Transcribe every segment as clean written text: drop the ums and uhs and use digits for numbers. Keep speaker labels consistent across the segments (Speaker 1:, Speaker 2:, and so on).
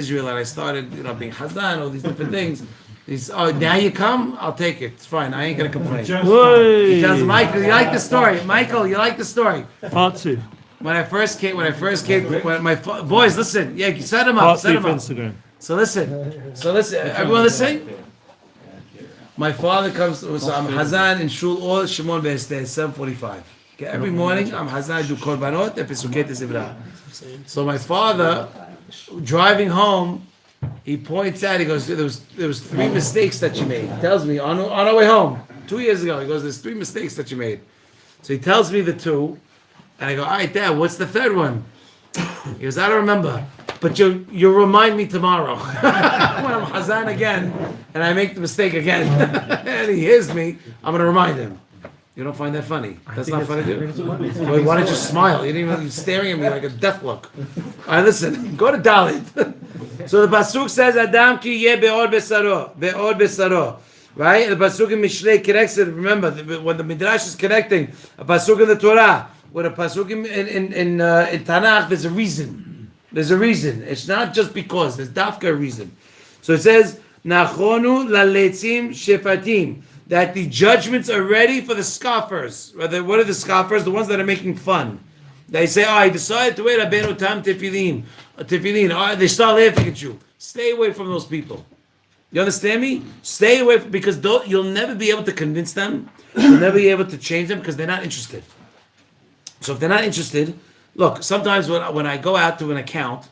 Speaker 1: Israel, and I started, being Hazan, all these different things. Now you come, I'll take it. It's fine. I ain't gonna complain. He tells Michael, you like the story. Michael, you like the story.
Speaker 2: Part 2.
Speaker 1: When I first came, when my boys, listen. Yeah, set them up. Set them up.
Speaker 2: Instagram.
Speaker 1: So listen. Everyone listening? My father comes. So I'm Hazan in Shul all Shimon Be'esteh 7:45. Okay, every morning I'm Hazan. I do korbanot and Pesukei Zebra. So my father, driving home, he points out. He goes, "There was 3 mistakes that you made." He tells me on our way home 2 years ago. He goes, "There's 3 mistakes that you made." So he tells me the 2, and I go, "All right, Dad, what's the 3rd one?" He goes, "I don't remember, but you'll remind me tomorrow." When I'm Hazan again, and I make the mistake again, and he hears me, I'm gonna remind him. You don't find that funny? That's not funny, dude. Wait, why don't you smile? You're staring at me like a death look. All right, listen. Go to Dalit. So the pasuk says, "Adam ki yeh be'or besaro," right? And the pasuk in Mishlei connects it. Remember, when the Midrash is connecting a pasuk in the Torah with a pasuk in Tanakh, there's a reason. There's a reason. It's not just because. There's dafka reason. So it says, "Nachonu laletzim shefatim," that the judgments are ready for the scoffers. What are the scoffers? The ones that are making fun. They say, "Oh, I decided to wear Rabbeinu Tam tefillin." Oh, they start laughing at you. Stay away from those people. You understand me? Stay away because you'll never be able to convince them. You'll never be able to change them because they're not interested. So if they're not interested, look. Sometimes when I go out to an account,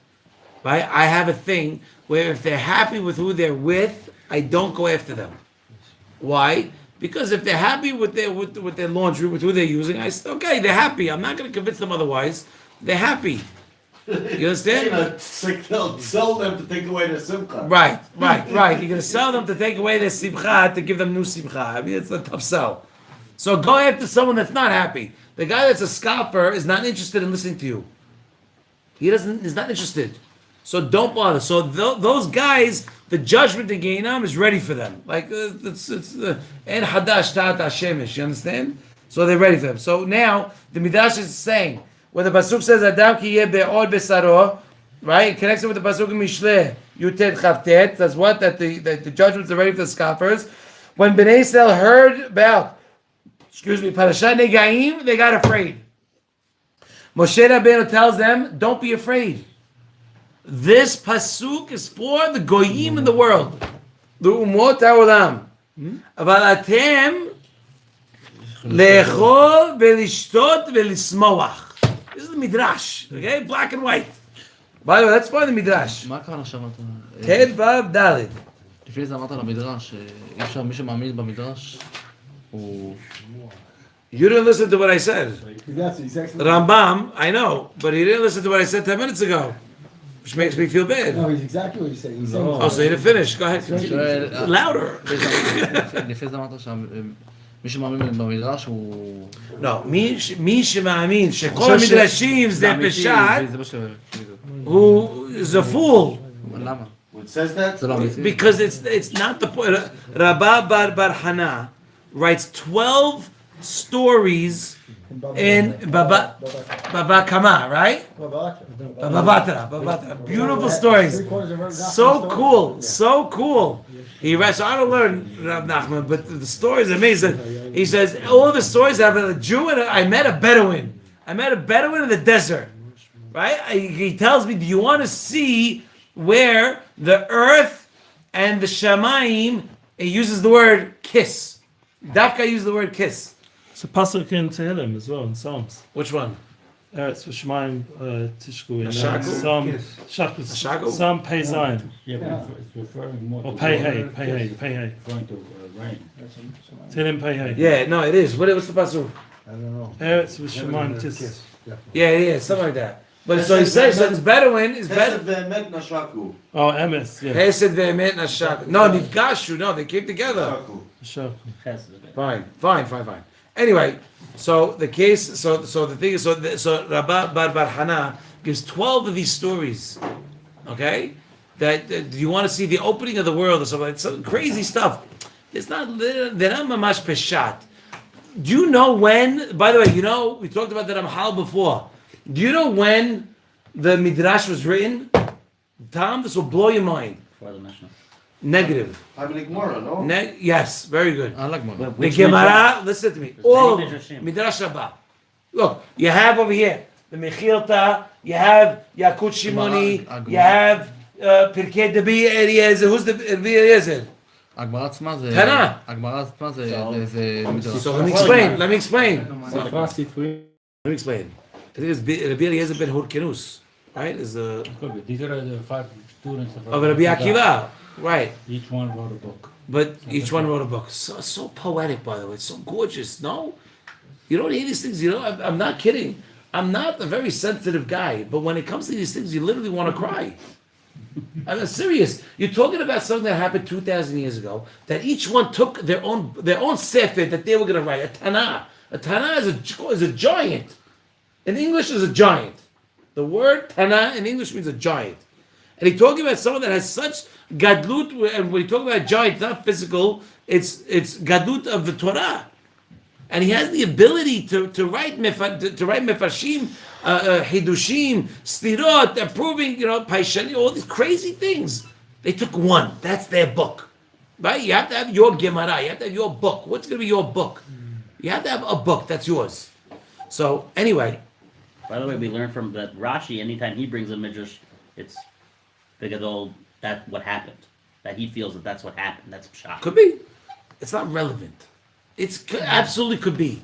Speaker 1: right, I have a thing where if they're happy with who they're with, I don't go after them. Why? Because if they're happy with their laundry, with who they're using, I say, okay, they're happy. I'm not going to convince them otherwise. They're happy. You understand?
Speaker 3: They'll sell them to take away their simcha.
Speaker 1: Right. You're going to sell them to take away their simcha, to give them new simcha. I mean, it's a tough sell. So go after someone that's not happy. The guy that's a scoffer is not interested in listening to you. He's not interested. So don't bother. So those guys, the judgment in Gehinnom is ready for them. Like it's En Hadash Ta'at Hashemish. You understand? So they're ready for them. So now the Midrash is saying when the pasuk says Adam ki yeh be'or besaro, right? It connects it with the pasuk in Mishlei Yutet Chavtet. That's what that the judgments are ready for the scoffers. When Bnei Israel heard about, Parashat Negaim, they got afraid. Moshe Rabbeinu tells them, "Don't be afraid." This pasuk is for the goyim in the world, the umot haolam. Aval atem le'echol ve'lishtot ve'lismoach. This is the midrash, okay, black and white. By the way, that's by the midrash.
Speaker 4: מה קרה עכשיו?
Speaker 1: Ted Vav Dalet.
Speaker 4: לפני זה אמרת על המדרש, אי אפשר מי שמאמין במדרש, הוא...
Speaker 1: You didn't listen to what I said. Rambam, I know, but he didn't listen to what I said 10 minutes ago. Which makes me feel bad.
Speaker 5: No, he's exactly what he said. He's saying,
Speaker 1: Oh, so you didn't finish. Go ahead. Continue. Louder.
Speaker 4: לפני זה אמרת שמי שמאמין במדרש הוא...
Speaker 1: No, מי שמאמין שכל המדרשים זה פשט, הוא is a fool.
Speaker 4: למה?
Speaker 3: It says that?
Speaker 4: זה לא אמיתי.
Speaker 1: Because it's not the point. Rabba Bar Hana writes 12 stories in Baba Kama, right? Baba beautiful stories. So cool. He writes, so I don't learn Rav Nachman, but the story is amazing. He says, all the stories have a Jew and I met a Bedouin. I met a Bedouin in the desert. Right? He tells me, do you want to see where the earth and the Shamayim, he uses the word kiss. Dafka uses the word kiss.
Speaker 2: It's a pasuk in Tehillim as well, in Psalms.
Speaker 1: Which one?
Speaker 2: Eretz v'Shemaim Tishku.
Speaker 1: Shaku?
Speaker 2: Shaku? Psalm Pei Zayin.
Speaker 6: Yeah, but it's referring more
Speaker 2: Or
Speaker 6: to
Speaker 2: Pei
Speaker 6: rain.
Speaker 2: Hey.
Speaker 6: Referring to rain.
Speaker 2: Tehillim Pei Hey.
Speaker 1: Yeah, no, it is. What's the pasuk?
Speaker 5: I don't know.
Speaker 2: Eretz v'Shemaim Tishku.
Speaker 1: Yeah, something like that. But so he says, so it's Bedouin, is
Speaker 3: Chesed
Speaker 1: Bedouin.
Speaker 3: ve'emet nashaku.
Speaker 2: Oh, Emes, yeah.
Speaker 1: Hesed ve'emet nashaku. No, nifgashu, no, they came together.
Speaker 3: Nashaku.
Speaker 2: Shaku.
Speaker 1: Fine. Anyway, so the case, so the thing is, so Rabba Bar Hana gives 12 of these stories, okay? That you want to see the opening of the world or something, like some crazy stuff. It's not, they're not mamash peshat. Do you know when, by the way, we talked about the Ramchal before. Do you know when the Midrash was written? Tom, this will blow your mind.
Speaker 7: For the Mishnah.
Speaker 1: Negative.
Speaker 3: Having Gemara, no?
Speaker 1: Yes, very good.
Speaker 4: I like more.
Speaker 1: The
Speaker 7: Which
Speaker 1: Gemara, listen to me.
Speaker 7: There's
Speaker 1: All of
Speaker 7: many
Speaker 1: them.
Speaker 7: Midrashim.
Speaker 1: Midrash Rabbah. Look, you have over here the Mechilta, you have Yakut Shimoni,
Speaker 4: Gemara.
Speaker 1: you have Pirkei Debi Eliezer. Who's the Debi Eliezer?
Speaker 4: הגמרא עצמה זה...
Speaker 1: תנא.
Speaker 4: הגמרא עצמה זה מדרש.
Speaker 1: So let me explain. Let me explain.
Speaker 6: Safra Sifri.
Speaker 1: Let me explain. I think it's Rabbi Eliezer ben Hurkenus, right? Is the
Speaker 6: Could be. These are the 5 students
Speaker 1: of Rabbi Akiva, right?
Speaker 6: Each one wrote a book.
Speaker 1: But each one wrote a book. So poetic, by the way. It's so gorgeous. No, you don't hear these things. You know, I'm not kidding. I'm not a very sensitive guy, but when it comes to these things, you literally want to cry. I'm serious. You're talking about something that happened 2,000 years ago. That each one took their own sefer that they were going to write. A Tanah. A Tanah is a giant. In English, is a giant. The word Tanah in English means a giant. And he's talking about someone that has such gadlut. And when you talk about giant, it's not physical. It's gadlut of the Torah. And he has the ability to write mefarshim, hidushim, stirot, approving, paishani, all these crazy things. They took one. That's their book, right? You have to have your Gemara. You have to have your book. What's going to be your book? You have to have a book. That's yours. So anyway.
Speaker 7: By the way, we learned from that Rashi. Anytime he brings a midrash, it's bigadol. That's what happened. That he feels that that's what happened. That's pshat.
Speaker 1: Could be. It's not relevant. It's absolutely could be.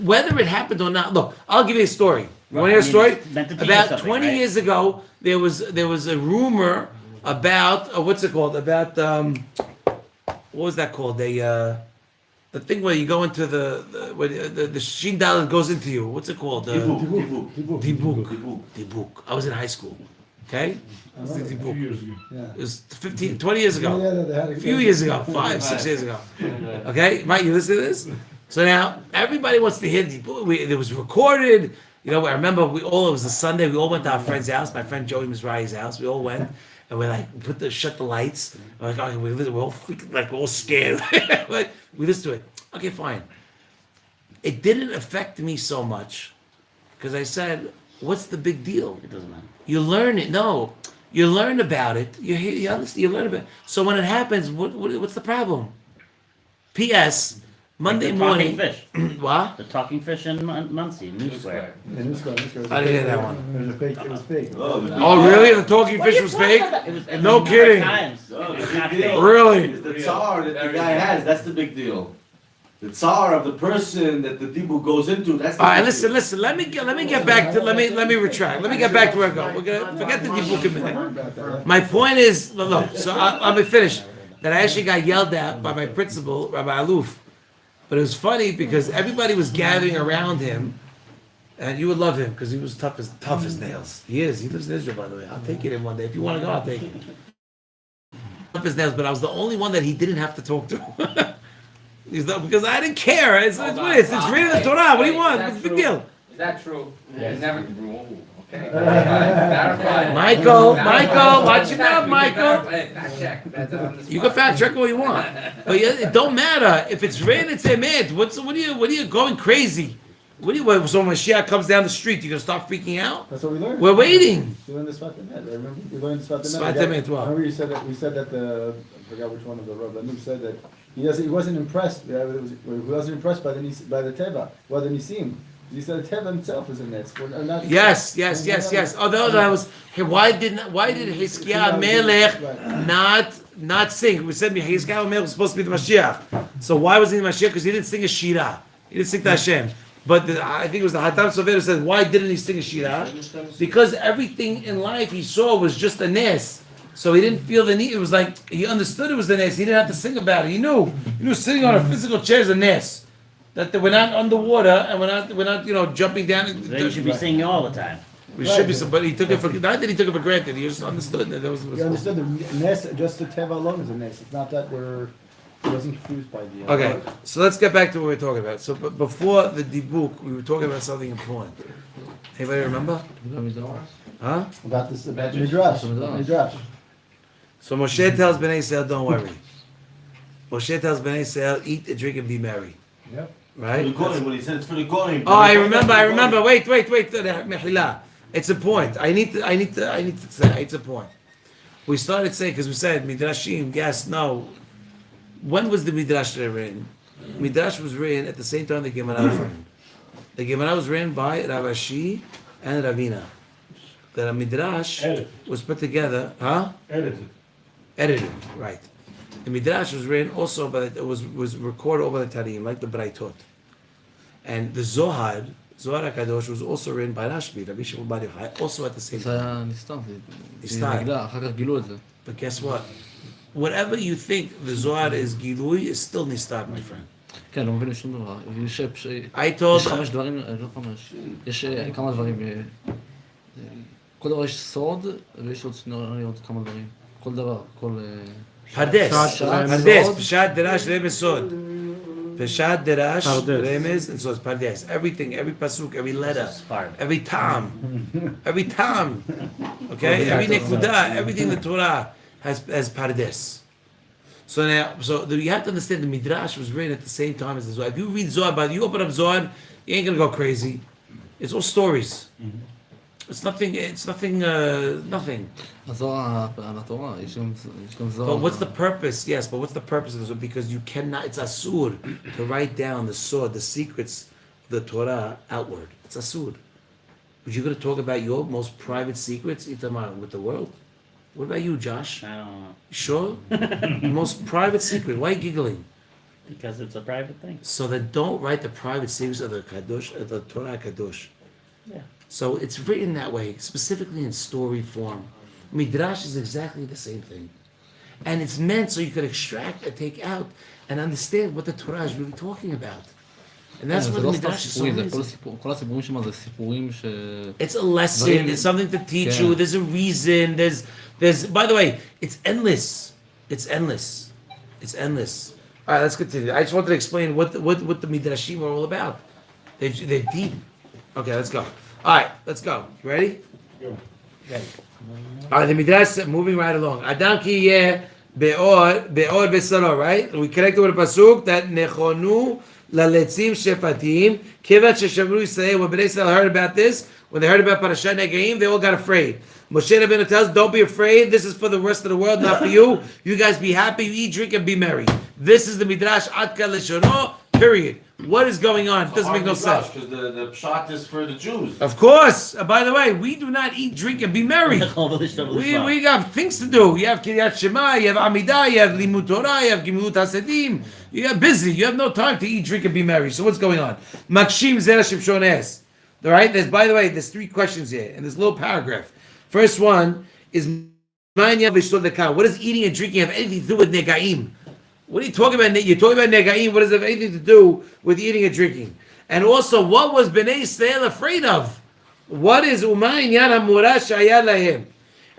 Speaker 1: Whether it happened or not. Look, I'll give you a story. You want to hear a story? About 20 years ago, there was a rumor about what's it called? About what was that called? The thing where you go into the shin daled goes into you. What's it called? Dibuk. I was in high school. Okay? It was the Dibuk. It was 20 years ago. A few years ago, 5, 6 years ago. Okay, Mike, you listen to this? So now everybody wants to hear it was recorded. I remember it was a Sunday. We all went to our friend's house, my friend Joey Mizrahi's house. We all went and we're like, shut the lights. We're like, okay, we're all freaking, like, we're all scared. Like, we listen to it. Okay, fine. It didn't affect me so much because I said, what's the big deal?
Speaker 7: It doesn't matter.
Speaker 1: You learn it. No, you learn about it. You understand. You learn about it. So when it happens, what's the problem? P.S. Monday morning.
Speaker 7: Talking fish.
Speaker 1: What?
Speaker 7: The talking fish in Muncie, New Square.
Speaker 1: I didn't hear that one.
Speaker 5: It was fake.
Speaker 1: Oh, really? The talking fish was fake? No kidding.
Speaker 7: Times.
Speaker 3: No,
Speaker 7: It's
Speaker 3: the
Speaker 7: not
Speaker 3: big
Speaker 7: fake.
Speaker 3: deal
Speaker 1: Really?
Speaker 3: is the tsar that the guy has. That's the big deal. The tsar of the person that the dibu goes into. That's the
Speaker 1: All right,
Speaker 3: big deal.
Speaker 1: listen. Let me get back to. Let me retract. Let me get back to where I go. We're gonna forget the dibuk a minute. My point is, look. So I'll be finished. That I actually got yelled at by my principal, Rabbi Aluf. But it was funny because everybody was gathering around him, and you would love him because he was tough as nails. He is. He lives in Israel, by the way. I'll take it in one day. If you want to go, I'll take it. Tough as nails, but I was the only one that he didn't have to talk to. Because I didn't care. It's reading the Torah. What do you want? What's the big deal?
Speaker 8: Is that true?
Speaker 6: Yes.
Speaker 8: Never. Okay. Clarify.
Speaker 1: Michael, watch your mouth, Michael.
Speaker 8: Fact check. That's on the spot.
Speaker 1: You can fact check all you want, but it don't matter if it's written. It's emet. What are you going crazy? So when Mashiach comes down the street, you gonna start freaking out?
Speaker 5: That's what we learned.
Speaker 1: We're waiting.
Speaker 5: We learned the Sfat Emet. Remember? We learned the Sfat
Speaker 1: Sfat
Speaker 5: Emet.
Speaker 1: Emet, what?
Speaker 5: Remember you said that we said that I forgot which one of the Rabbim said that he wasn't impressed. He wasn't impressed by the Teva, by the Nisim. He said the Teva himself is a Netz.
Speaker 1: Yes. Although that was, why did Hizkiah Melech not sing? We said Hizkiah Melech was supposed to be the Mashiach. So why was he the Mashiach? Because he didn't sing a Shira. He didn't sing to Hashem. But I think it was the Hatam Sofer who said, why didn't he sing a Shira? Because everything in life he saw was just a Nes. So he didn't feel the need. It was like, he understood it was the Nes. He didn't have to sing about it. He knew sitting on a physical chair is a Nes. That we're not underwater and we're not jumping down.
Speaker 7: Then you should be singing all the time.
Speaker 1: We should be, but he took it for, not that he took it for granted, he just understood that there was.
Speaker 5: He understood the Nes, just the Teva alone is a Nes. It's not that he wasn't confused by the.
Speaker 1: Okay, so let's get back to what we were talking about. So before the dibuk, we were talking about something important. Anybody remember? Huh?
Speaker 5: About this, about Midrash.
Speaker 1: So Moshe tells Bnei Israel, don't worry. Moshe tells Bnei Israel, eat and drink and be merry.
Speaker 5: Yep.
Speaker 1: Right?
Speaker 3: For the Kohen, when he said it's for the Kohen.
Speaker 1: Oh, I remember. Wait. Mehila. It's a point. I need to say it's a point. we started saying, because we said Midrashim, yes, no. When was the Midrash written? Midrash was written at the same time the Gemara was written. The Gemara was written by Rav Ashi and Ravina. The Midrash was put together, Edited, right. The Midrash was written also, but it was recorded over the Tarim, like the Braitot. And the Zohar HaKadosh was also written by Rashbi, Rabbi Shimon Bar Yochai, also at the same
Speaker 4: זה היה
Speaker 1: time.
Speaker 4: נסתר, זה
Speaker 1: נסתר.
Speaker 4: נגלה, אחר כך גילו את זה.
Speaker 1: But guess what? Whatever you think the Zohar is Gilui is still Nistar, my friend.
Speaker 4: כן, לא מבינים שום דבר.
Speaker 1: I told...
Speaker 4: יש 5 דברים, לא 5, יש כמה דברים. כל דבר יש סוד, ויש עוד כמה דברים. כל דבר, כל...
Speaker 1: Pardes,
Speaker 4: Pardes.
Speaker 1: Pshat, Derash, Remez, Sod. Pshat, Derash, Remez, and Sod. Pardes. Everything, every pasuk, every letter, every tam, okay, every nekuda, everything the Torah has Pardes. So now, you have to understand the Midrash was written at the same time as the Zohar. If you read Zohar, but you open up Zohar, you ain't gonna go crazy. It's all stories. It's nothing. Nothing.
Speaker 4: הזוהר על התורה, יש גם זוהר.
Speaker 1: But what's the purpose? Yes, but what's the purpose of this? Because you cannot. It's asur to write down the sword, the secrets of the Torah outward. It's asur. Would you going to talk about your most private secrets, Itamar, with the world? What about you, Josh?
Speaker 7: I don't know.
Speaker 1: Sure. Most private secret. Why are you giggling?
Speaker 7: Because it's a private thing.
Speaker 1: So then, don't write the private secrets of the Kadosh, of the Torah Kadosh.
Speaker 7: Yeah.
Speaker 1: So it's written that way, specifically in story form. Midrash is exactly the same thing. And it's meant so you could extract and take out and understand what the Torah is really talking about. And that's what the Midrash is so amazing.
Speaker 4: כל הסיפורים שם זה סיפורים ש...
Speaker 1: It's a lesson, it's something to teach you, there's a reason, there's by the way, it's endless. It's endless. All right, let's continue. I just wanted to explain what the Midrashim are all about. They're deep. Okay, let's go. All right, let's go. You ready? Ready. All right, the Midrash, moving right along. Adam ki yeh be'or besaro, right? We connected with a pasuk that nechonu laletzim shefatim. Kivat sheshavru Yisrael. When Bnei Yisrael heard about this, when they heard about Parashat Negaim, they all got afraid. Moshe Rabbeinu tells, don't be afraid. This is for the rest of the world, not for you. You guys be happy, eat, drink, and be merry. This is the Midrash Adka Leshono, period. What is going on? It doesn't make no sense.
Speaker 3: Because the pshat is for the Jews.
Speaker 1: Of course. By the way, we do not eat, drink, and be merry. we got things to do. You have Kiryat Shema, you have Amidah, you have Limud Torah, you have Gimilut Hasedim. You are busy. You have no time to eat, drink, and be merry. So what's going on? Makshim Zera Shimshon asks. All right. By the way, there's 3 questions here in this little paragraph. First one is what does eating and drinking have anything to do with negaim? What are you talking about? You're talking about negaim. What does it have anything to do with eating and drinking? And also, what was Bnei Yisrael afraid of? What is umayin yad hamura shaya lahem?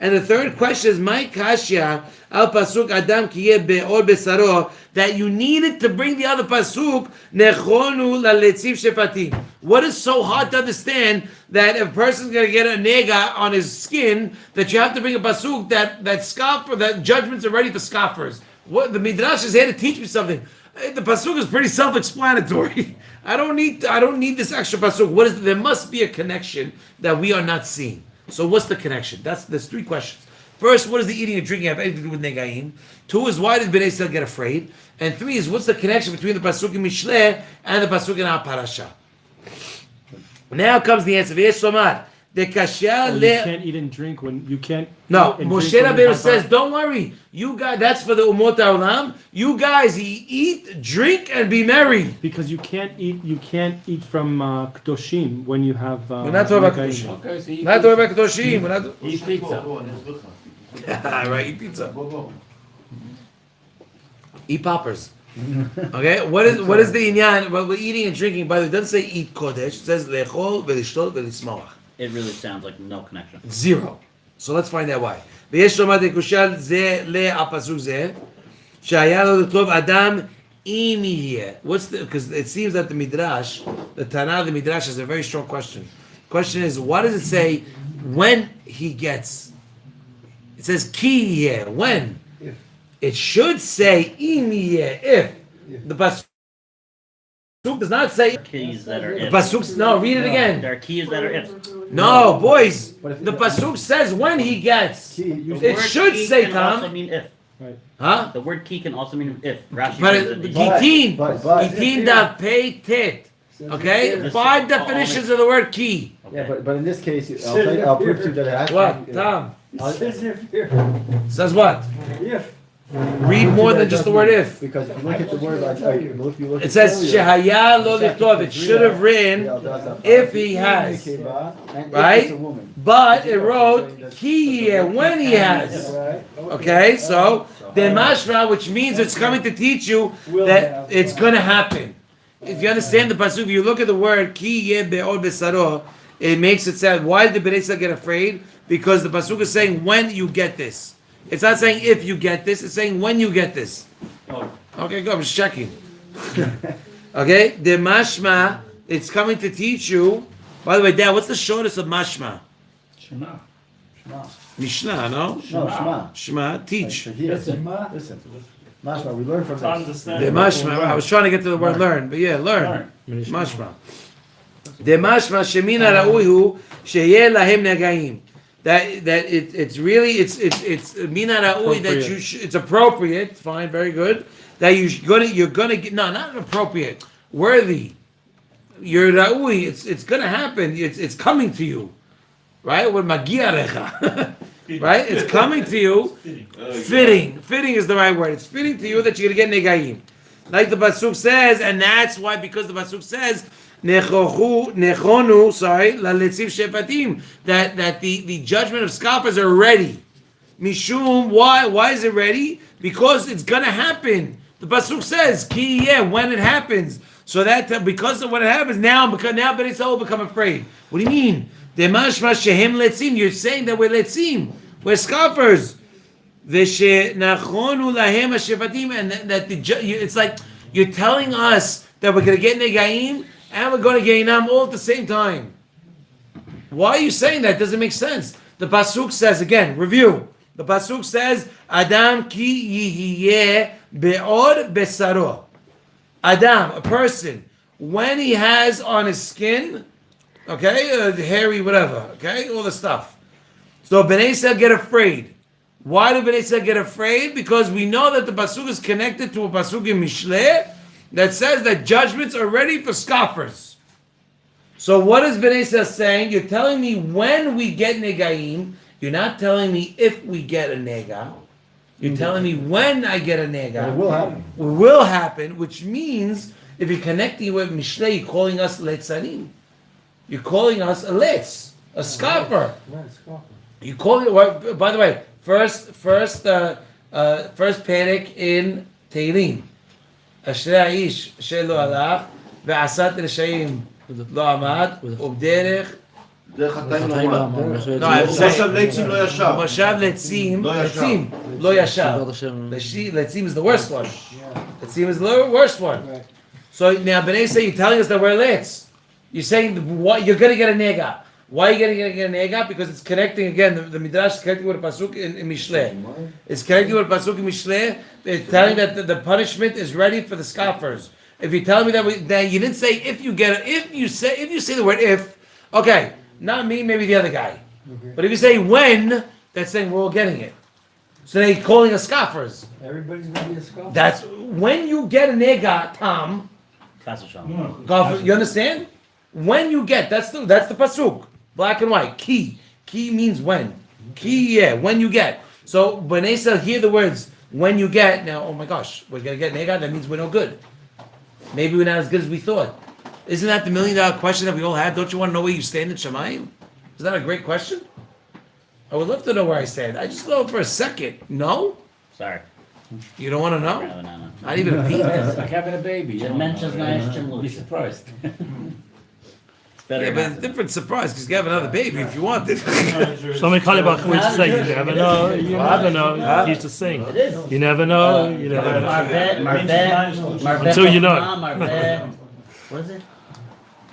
Speaker 1: And the third question is my kashya al pasuk adam ki yeh be'or besaro, that you needed to bring the other pasuk nechonu laletzim shefatim. What is so hard to understand that if a person's going to get a nega on his skin, that you have to bring a pasuk that judgments are ready for scoffers? What the Midrash is here to teach me something. The pasuk is pretty self-explanatory. I don't need this extra pasuk. What is? There must be a connection that we are not seeing. So what's the connection? There's 3 questions. First, what does the eating and drinking have anything to do with negaim? 2 is why did Bnei Yisrael get afraid? And 3 is what's the connection between the pasuk in Mishleh and the pasuk in our parasha? Now comes the answer. You
Speaker 2: can't eat and drink when you can't.
Speaker 1: No, Moshe Rabbeinu says, don't worry. You guys, that's for the Umot HaOlam. You guys eat, drink, and be merry.
Speaker 2: Because you can't eat from Kedoshim when you have.
Speaker 1: We're not talking about Kedoshim.
Speaker 6: Okay, so
Speaker 1: Not talking about Kedoshim. We're not.
Speaker 6: eat pizza.
Speaker 1: Right, eat pizza. Eat poppers. Okay, what is the inyan? Well, we're eating and drinking. By the way, it doesn't say eat kodesh. It says lechol v'lishtol v'lismoach.
Speaker 7: It really sounds like no connection.
Speaker 1: 0. So let's find out why. ויש לומר דקושל זה להפסוק זה שהיה לו לטוב אדם אם יהיה. Because it seems that the Midrash, the Tanah of the Midrash has a very strong question. Question is, what does it say when he gets? It says ki yeh, when?
Speaker 5: If.
Speaker 1: It should say im yeh, if. The pasuk does not say
Speaker 7: Keys that are
Speaker 1: the
Speaker 7: if.
Speaker 1: pasuk. No, read it again.
Speaker 7: There are keys that are if.
Speaker 1: No, boys.
Speaker 5: But if
Speaker 1: The pasuk says when he gets.
Speaker 5: Key,
Speaker 7: The
Speaker 5: usually-
Speaker 1: It
Speaker 7: word
Speaker 1: should
Speaker 7: key
Speaker 1: say,
Speaker 7: can
Speaker 1: Tom.
Speaker 7: also mean if.
Speaker 1: Huh?
Speaker 7: The word key can also mean if. Rashi
Speaker 1: But
Speaker 7: brings it in.
Speaker 1: gitin,
Speaker 5: but-
Speaker 1: gitin da pay tit. Okay,
Speaker 7: This
Speaker 1: 5
Speaker 7: is
Speaker 1: definitions of the word key.
Speaker 5: Yeah,
Speaker 7: Okay.
Speaker 5: but in this case, I'll prove to you that it has
Speaker 1: What,
Speaker 5: to be.
Speaker 1: Tom?
Speaker 5: I'll-
Speaker 1: Says what?
Speaker 5: If.
Speaker 1: Read more than just the word if.
Speaker 5: Because if you look at the word, like, if you look
Speaker 1: It
Speaker 5: at
Speaker 1: says
Speaker 5: earlier,
Speaker 1: shehaya lo lichtov. It should have written, if he has,
Speaker 5: and if
Speaker 1: right?
Speaker 5: it's a woman.
Speaker 1: but it wrote ki when he has.
Speaker 5: Right?
Speaker 1: Okay, so the mashma, which means it's coming to teach you that it's going to happen. If you understand the pasuk, if you look at the word ki ye be'od besaro, it makes it sound. Why did Bnei Yisrael get afraid? Because the pasuk is saying when you get this. It's not saying if you get this. It's saying when you get this. Okay, go. I'm just checking. Okay, the mashma. It's coming to teach you. By the way, Dad, what's the shortest of mashma?
Speaker 6: Shema.
Speaker 1: Mishnah, no?
Speaker 5: No, Shema.
Speaker 1: Shema, teach.
Speaker 5: So here, listen. Mashma, we learn from this.
Speaker 1: The mashma. I was trying to get to the word learn, but yeah, learn. Mashma. The mashma shemina ra'uihu sheyeh lahem negaim. That it's really it's mina ra'ui that you it's appropriate. Fine, very good. That you're gonna get not appropriate, worthy. You're ra'ui. It's gonna happen. It's coming to you, right? With magia recha. Right? It's coming to you. Fitting. Fitting is the right word. It's fitting to you that you're going to get negaim. Like the pasuk says, and that's why, because the pasuk says, nechonu, laletzim shepatim, that the judgment of scoffers are ready. Mishum, why is it ready? Because it's going to happen. The pasuk says, ki yeh, when it happens. So that because of when it happens, now Bnei Yisrael will become afraid. What do you mean? You're saying that we're letzim, we're scoffers. And that it's like you're telling us that we're going to get negaim and we're going to get inam all at the same time. Why are you saying that? It doesn't make sense. The pasuk says again. Review. The pasuk says, "Adam ki yihiyeh be'od besaro." Adam, a person, when he has on his skin. Okay, hairy, whatever. Okay, all the stuff. So Bnei Yisrael get afraid. Why do Bnei Yisrael get afraid? Because we know that the pasuk is connected to a pasuk in Mishleh that says that judgments are ready for scoffers. So what is Bnei Yisrael saying? You're telling me when we get negaim. You're not telling me if we get a nega. You're telling me when I get a nega.
Speaker 5: It will happen.
Speaker 1: It will happen, which means if you're connecting with Mishleh, you're calling us letzarim. You're calling us a litz, a scoffer. You call it. Well, by the way, first panic in Tehillim. Ashrei haish asher lo halach ve'asat reshayim lo amad ubderech.
Speaker 3: דרך חטאים לא עמד.
Speaker 1: No, I'm saying
Speaker 3: מושב ליצים לא ישב.
Speaker 1: Moshav letzim,
Speaker 3: לא ישב.
Speaker 1: letzim lo yashav. Letzim is the worst one. Letzim is the worst one. So now Bnei say you're telling us that we're letz. You're saying what you're going to get a nega. Why are you going to get a nega? Because it's connecting again. The midrash is connecting with a pasuk in Mishleh. It's connecting with a pasuk in Mishleh. It's telling that the punishment is ready for the scoffers. If you tell me that you didn't say if you get it, if you say the word if, okay, not me, maybe the other guy. But if you say when, that's saying we're all getting it. So they're calling us scoffers.
Speaker 9: Everybody's gonna be a scoffer.
Speaker 1: That's when you get a nega, Tom.
Speaker 7: Chas v'shalom.
Speaker 1: Golf, you understand? When you get, that's the pasuk, black and white. Ki means when. Ki, yeah, when you get. So when they say hear the words when you get, now oh my gosh, we're gonna get nega. That means we're no good. Maybe we're not as good as we thought. Isn't that the $1 million question that we all have? Don't you want to know where you stand in Shemayim? Is that a great question? I would love to know where I stand. I just know for a second. No,
Speaker 7: Sorry.
Speaker 1: you don't want to know.
Speaker 7: No.
Speaker 1: Not even a peek.
Speaker 6: It's like having a baby. You
Speaker 7: Dementia's nice, Jim
Speaker 6: Be
Speaker 7: Lewis.
Speaker 6: surprised.
Speaker 7: Better
Speaker 1: Yeah, but
Speaker 7: not
Speaker 1: it's a
Speaker 7: to.
Speaker 1: different surprise because you have another baby if you wanted.
Speaker 2: Somebody call about what to say. You never know. You never know. He used to sing. You never know. You never know.
Speaker 7: Marbet.
Speaker 2: Until you know it.
Speaker 7: Marbet. What is it?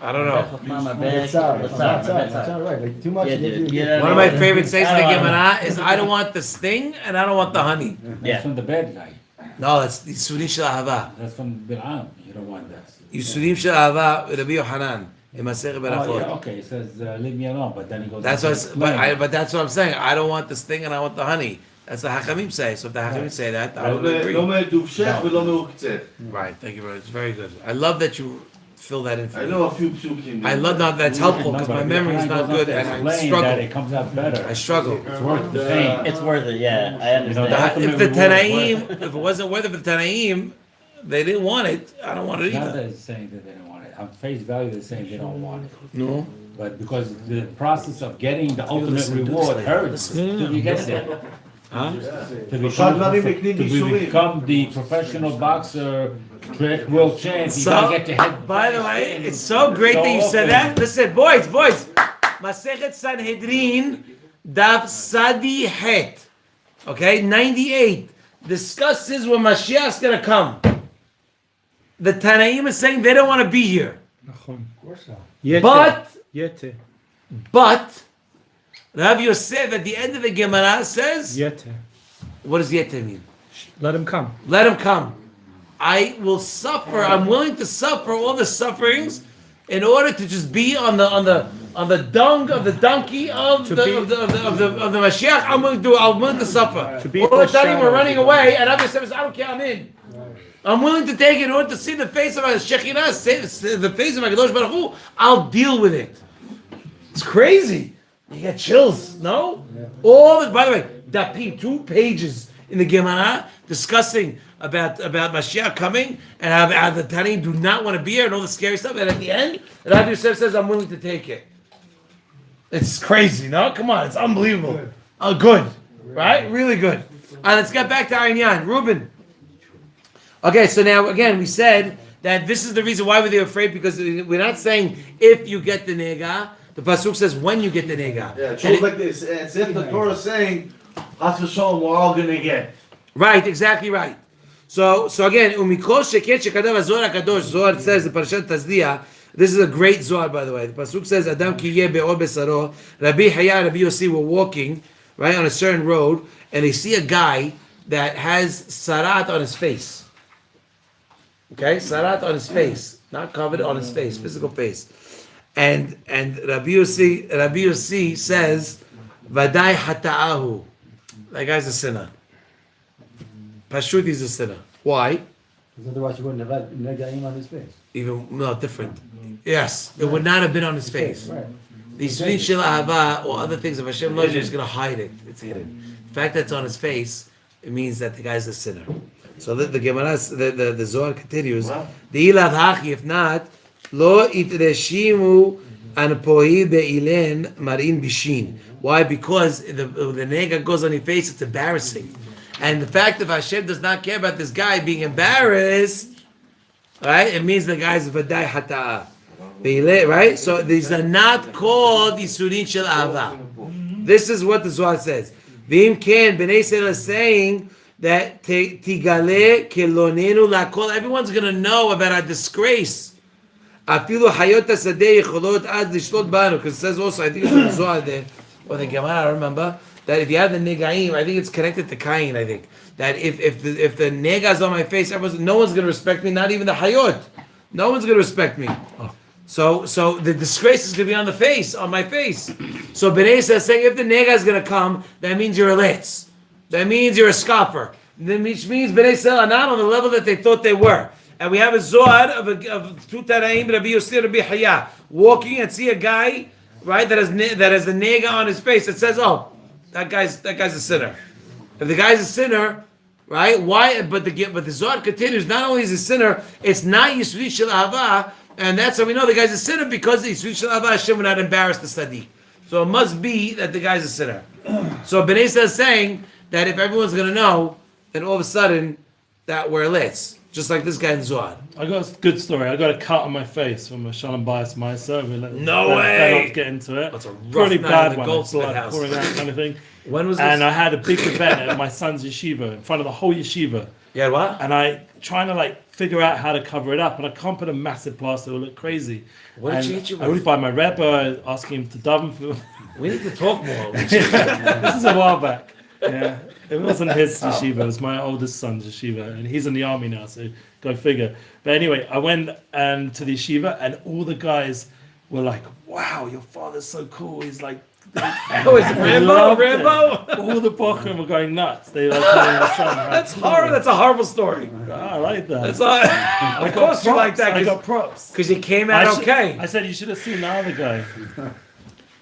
Speaker 1: I don't know.
Speaker 5: It's out. It's out. It's out. Right. Like too much.
Speaker 1: One of my favorite sayings in the Gemara is, "I don't want the sting and I don't want the honey."
Speaker 6: That's from the bad guy.
Speaker 1: No, that's the Suri Shel Ahava.
Speaker 6: That's from Bil'am. don't want that.
Speaker 1: Yisurim shel ahava, Rabbi Yohanan, in Masechet
Speaker 6: Oh,
Speaker 1: Berachot.
Speaker 6: yeah, okay, it says, leave me alone, but then he goes.
Speaker 1: That's
Speaker 6: on
Speaker 1: what,
Speaker 6: to explain.
Speaker 1: but that's what I'm saying. I don't want this thing, and I want the honey. That's the Hachamim say. So if the Hachamim say that, I would agree.
Speaker 3: לא מדובשך ולא מעוקצך.
Speaker 1: Right. Thank you very much. It's very good. I love that you fill that in for
Speaker 3: I
Speaker 1: me.
Speaker 3: know a few psukim.
Speaker 1: I love that. That's helpful because my memory is not good and I
Speaker 6: Explain
Speaker 1: struggle.
Speaker 6: that it comes out better.
Speaker 1: I struggle.
Speaker 6: It's worth the pain.
Speaker 7: It's worth it, yeah. I understand.
Speaker 6: How come
Speaker 1: If the
Speaker 6: it was worth
Speaker 1: Tanaim, if it wasn't worth it for the Tanaim, they didn't want it. I don't want it
Speaker 6: It's not
Speaker 1: either.
Speaker 6: that it's saying that they don't want it. On face value, they're saying they don't want it.
Speaker 1: No.
Speaker 6: But because the process of getting the ultimate
Speaker 1: listen to this
Speaker 6: reward
Speaker 1: later.
Speaker 6: hurts till you get there.
Speaker 1: Huh?
Speaker 6: To become the professional boxer, world champ, you gotta get your head.
Speaker 1: By the way, it's so great that you said that. Listen, boys. Masechet Sanhedrin, Daf Sadi Het. Okay, 98 discusses when Mashiach's gonna come. The Tanaim is saying they don't want to be here. But Rav Yosef at the end of the Gemara says, what does Yete mean?
Speaker 2: Let him come.
Speaker 1: Let him come. I will suffer. I'm willing to suffer all the sufferings in order to just be on the dung of the donkey of the Mashiach. I'm willing to suffer. All the time we're running away, and Rav Yosef says, I don't care. I'm in. I'm willing to take it in order to see the face of my Shekhinah, the face of my Kadosh Baruch Hu. I'll deal with it. It's crazy. You get chills, no? All this, by the way, Dapim, 2 pages in the Gemara discussing about Mashiach coming and how the Tanaim do not want to be here and all the scary stuff. And at the end, Rav Yosef says, I'm willing to take it. It's crazy, no? Come on, it's unbelievable. Oh, good, right? Really good. All right, let's get back to Ayin Yan. Reuben. Okay, so now again, we said that this is the reason why we're afraid, because we're not saying if you get the nega. The pasuk says when you get the nega.
Speaker 3: Yeah, it shows like this. It's if the Torah is saying, Chas v'sholom, we're all gonna get.
Speaker 1: Right, exactly right. So again, umikol sheket shekadav Zohar HaKadosh. Zohar says the Parashat Tazdiah. This is a great Zohar, by the way. The pasuk says, Adam ki yeh be'or besaro. Rabbi Haya, Rabbi Yossi were walking right on a certain road, and they see a guy that has sarat on his face. Okay, sarat on his face, not covered, on his face, physical face. And Rabbi Yossi says, Vadai hata'ahu. That guy's a sinner. Pashut is a sinner. Why?
Speaker 5: Because otherwise you wouldn't have had negaim on his face.
Speaker 1: Different. Yes, it would not have been on his face.
Speaker 5: Right.
Speaker 1: The Yisrin Shel Ahava or other things of Hashem loves you is going to hide it. It's hidden. The fact that it's on his face, it means that the guy's a sinner. So the Gemara, the Zohar continues. The ilav hachi, if not, lo itreshimu an pohi be'ilen marin bishin. Why? Because the nega goes on your face. It's embarrassing, and the fact that Hashem does not care about this guy being embarrassed, right? It means the guy's vadai hata, right? So these are not called isurin shel ahava. This is what the Zohar says. V'im ken bnei Israel is saying that tigale kelonenu lakol. Everyone's gonna know about our disgrace. Afilu hayot hasadeh yecholot az lishlot banu. Because it says also, I think it's in the Zohar there, or the Gemara, I remember, that if you have the negaim, I think it's connected to Kain. I think that if the nega is on my face, no one's gonna respect me. Not even the hayot. No one's gonna respect me. So the disgrace is gonna be on the face, on my face. So Bnei Yisrael is saying if the nega is gonna come, that means you're a letz. That means you're a scoffer. Which means Bnei Yisrael are not on the level that they thought they were. And we have a Zohar of 2 Tanaim, Rabbi Yossi, Rabbi Haya, walking and see a guy, right, that has the nega on his face. It says, oh, that guy's a sinner. If the guy's a sinner, right? Why? But the Zohar continues. Not only is he a sinner, it's not Yisri Shel Ahava, and that's how we know the guy's a sinner, because the Yisri Shel Ahava, Hashem would not embarrass the Sadiq. So it must be that the guy's a sinner. So Bnei Yisrael is saying that if everyone's going to know, then all of a sudden that we're let's. Just like this guy in Zohar.
Speaker 2: I got a good story. I got a cut on my face from a Shalom Bayis Meiser.
Speaker 1: No way!
Speaker 2: Not get into it.
Speaker 1: That's a rough
Speaker 2: pretty
Speaker 1: night
Speaker 2: bad
Speaker 1: in the
Speaker 2: one.
Speaker 1: Goldsmith
Speaker 2: It's like
Speaker 1: house.
Speaker 2: pouring out kind of thing.
Speaker 1: When was this?
Speaker 2: And I had a big event at my son's yeshiva in front of the whole yeshiva.
Speaker 1: Yeah, what?
Speaker 2: And I trying to figure out how to cover it up, and I can't put a massive plaster. It will look crazy.
Speaker 1: What did
Speaker 2: and
Speaker 1: she hit you
Speaker 2: I went
Speaker 1: with?
Speaker 2: by my Rebbe, asking him to daven for.
Speaker 1: We need to talk more.
Speaker 2: This is a while back. Yeah. It wasn't his yeshiva, it was my oldest son's yeshiva, and he's in the army now, so go figure. But anyway, I went to the yeshiva, and all the guys were like, wow, your father's so cool. He's like,
Speaker 1: Oh, it's Rambo.
Speaker 2: all the bochum were going nuts. They were telling the son.
Speaker 1: That's horrible. That's a horrible story.
Speaker 2: I like that.
Speaker 1: That's all. Of course you like that
Speaker 2: I got props.
Speaker 1: because you came out okay.
Speaker 2: I said you should have seen the other guy.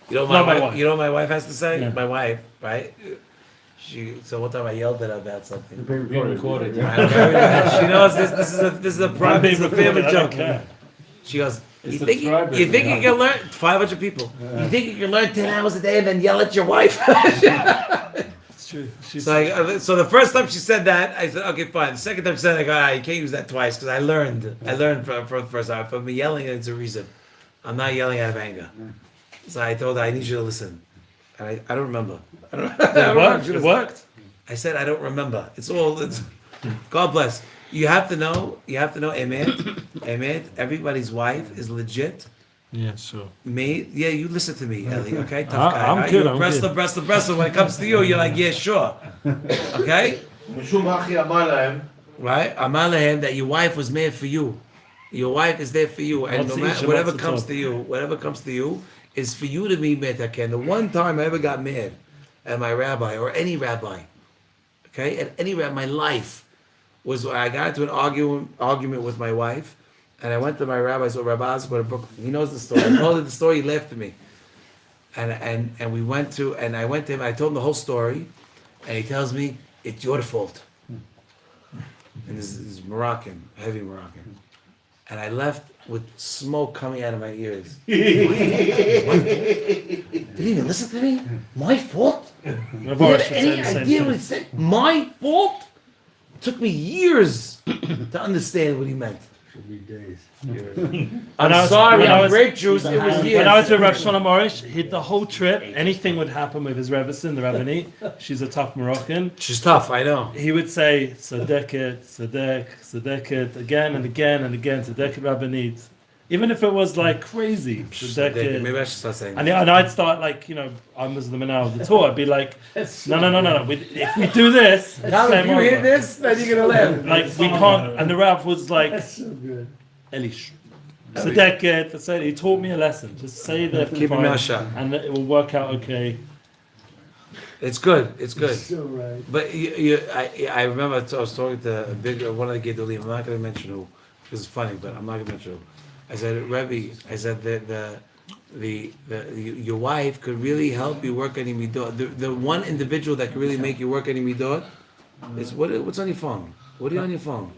Speaker 1: You know
Speaker 2: Not my
Speaker 1: wife.
Speaker 2: wife.
Speaker 1: You know what my wife has to say.
Speaker 2: Yeah.
Speaker 1: My wife, right? So one time I yelled at her about something.
Speaker 6: Being recorded.
Speaker 1: She knows this is a private, this is a family
Speaker 2: I don't
Speaker 1: joke.
Speaker 2: care.
Speaker 1: She goes, you
Speaker 6: It's
Speaker 1: think you
Speaker 6: subscribers,
Speaker 1: think
Speaker 6: yeah.
Speaker 1: you can learn 500 people? You think you can learn 10 hours a day and then yell at your wife?
Speaker 2: It's true. She's
Speaker 1: So the first time she said that, I said, okay, fine. The second time she said, I go, you can't use that twice because I learned for the first time. For me yelling, it's a reason. I'm not yelling out of anger. So I told her, I need you to listen. And I don't remember. I don't
Speaker 2: it worked.
Speaker 1: I said, I don't remember. It's God bless. You have to know, Emet, everybody's wife is legit.
Speaker 2: Yeah, sure.
Speaker 1: Yeah, you listen to me, Ellie, okay? Tough guy.
Speaker 2: I'm
Speaker 1: right?
Speaker 2: good,
Speaker 1: You
Speaker 2: I'm
Speaker 1: breast
Speaker 2: good.
Speaker 1: the breast. When it comes to you, you're like, yeah, sure. Okay?
Speaker 3: משום אחי אמר להם,
Speaker 1: Right? Amar lehem that your wife was made for you. Your wife is there for you. And no matter, whatever comes to you is for you to be metaken. The one time I ever got mad at my rabbi or any rabbi, okay? At any rabbi, my life was when I got into an argument with my wife, and I went to my rabbi, so Rabbi Oscar in Brooklyn. He knows the story. I told him the story, he laughed at me. And I went to him, I told him the whole story, and he tells me, it's your fault. And this is Moroccan, heavy Moroccan. And I left with smoke coming out of my ears. Didn't even listen to me? My fault?
Speaker 2: Rav
Speaker 1: You
Speaker 2: Arush
Speaker 1: have
Speaker 2: would say
Speaker 1: any
Speaker 2: the same
Speaker 1: idea
Speaker 2: thing.
Speaker 1: what he said? My fault? Took me years to understand what he meant. I'm sorry, I'm grape juice. It was years.
Speaker 2: When I was with Rav Shlomo Morish, the whole trip, anything would happen with his Rebbetzin, the Rabbanit. She's a tough Moroccan.
Speaker 1: She's tough, I know.
Speaker 2: He would say, Sadeket, Sadek, Sadeket, again and again and again, Sadeket Rabbanit. Even if it was like crazy, Sadeket.
Speaker 1: Maybe I should start saying
Speaker 2: And
Speaker 1: that.
Speaker 2: I'd start like, I'm Muslim now of the tour. I'd be like, no. If we do this, it's
Speaker 1: Now, if
Speaker 2: game
Speaker 1: you hear
Speaker 2: over.
Speaker 1: this, then you're gonna laugh.
Speaker 2: Like we can't. And the Rav was like, Elish, Sadeket. So he taught me a lesson. Just say the
Speaker 1: Keep your mouth shut.
Speaker 2: and it will work out okay.
Speaker 1: It's good. But I remember I was talking to one of the Gedolim. I'm not going to mention who. It's funny, but I'm not going to mention who. I said, Rebbe, your wife could really help you work any midot. The one individual that could really make you work any midot is what's on your phone. What are you on your phone?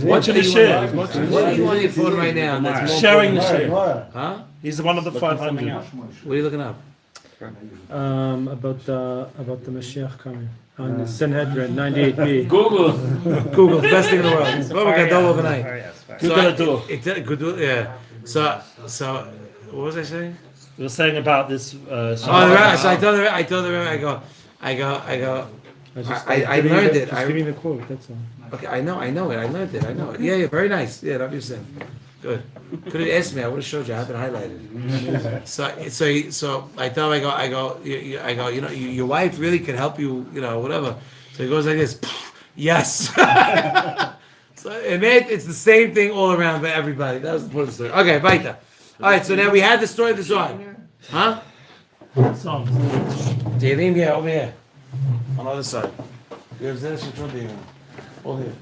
Speaker 2: Watching the share.
Speaker 1: What are you on your phone right now? That's more
Speaker 2: Sharing the
Speaker 1: important?
Speaker 2: share.
Speaker 1: Huh?
Speaker 2: He's one of the 500.
Speaker 1: What are you looking up?
Speaker 9: About the Mashiach coming on Sanhedrin 98b.
Speaker 6: Google.
Speaker 1: Google, the best thing in the world. It's what we got done overnight.
Speaker 2: Good do.
Speaker 1: Yeah. So what was I saying?
Speaker 2: We were saying about this.
Speaker 1: So I told her, I learned it.
Speaker 9: Just give me the quote. That's all.
Speaker 1: Okay, I know it. I learned it. I know it. Yeah, very nice. Yeah, Rabbi Yosef. Good. Could have asked me. I would have showed you. I have it highlighted. So I tell him, I go. Your wife really could help you. Whatever. So he goes like this. Yes. So it's the same thing all around for everybody. That was the point of the story. Okay, weiter. All right. So now we had the story of the Zohar. Huh?
Speaker 2: Songs.
Speaker 1: Tehillim, yeah, over here. On the other side. You have Zera Shimshon Tehillim. All here.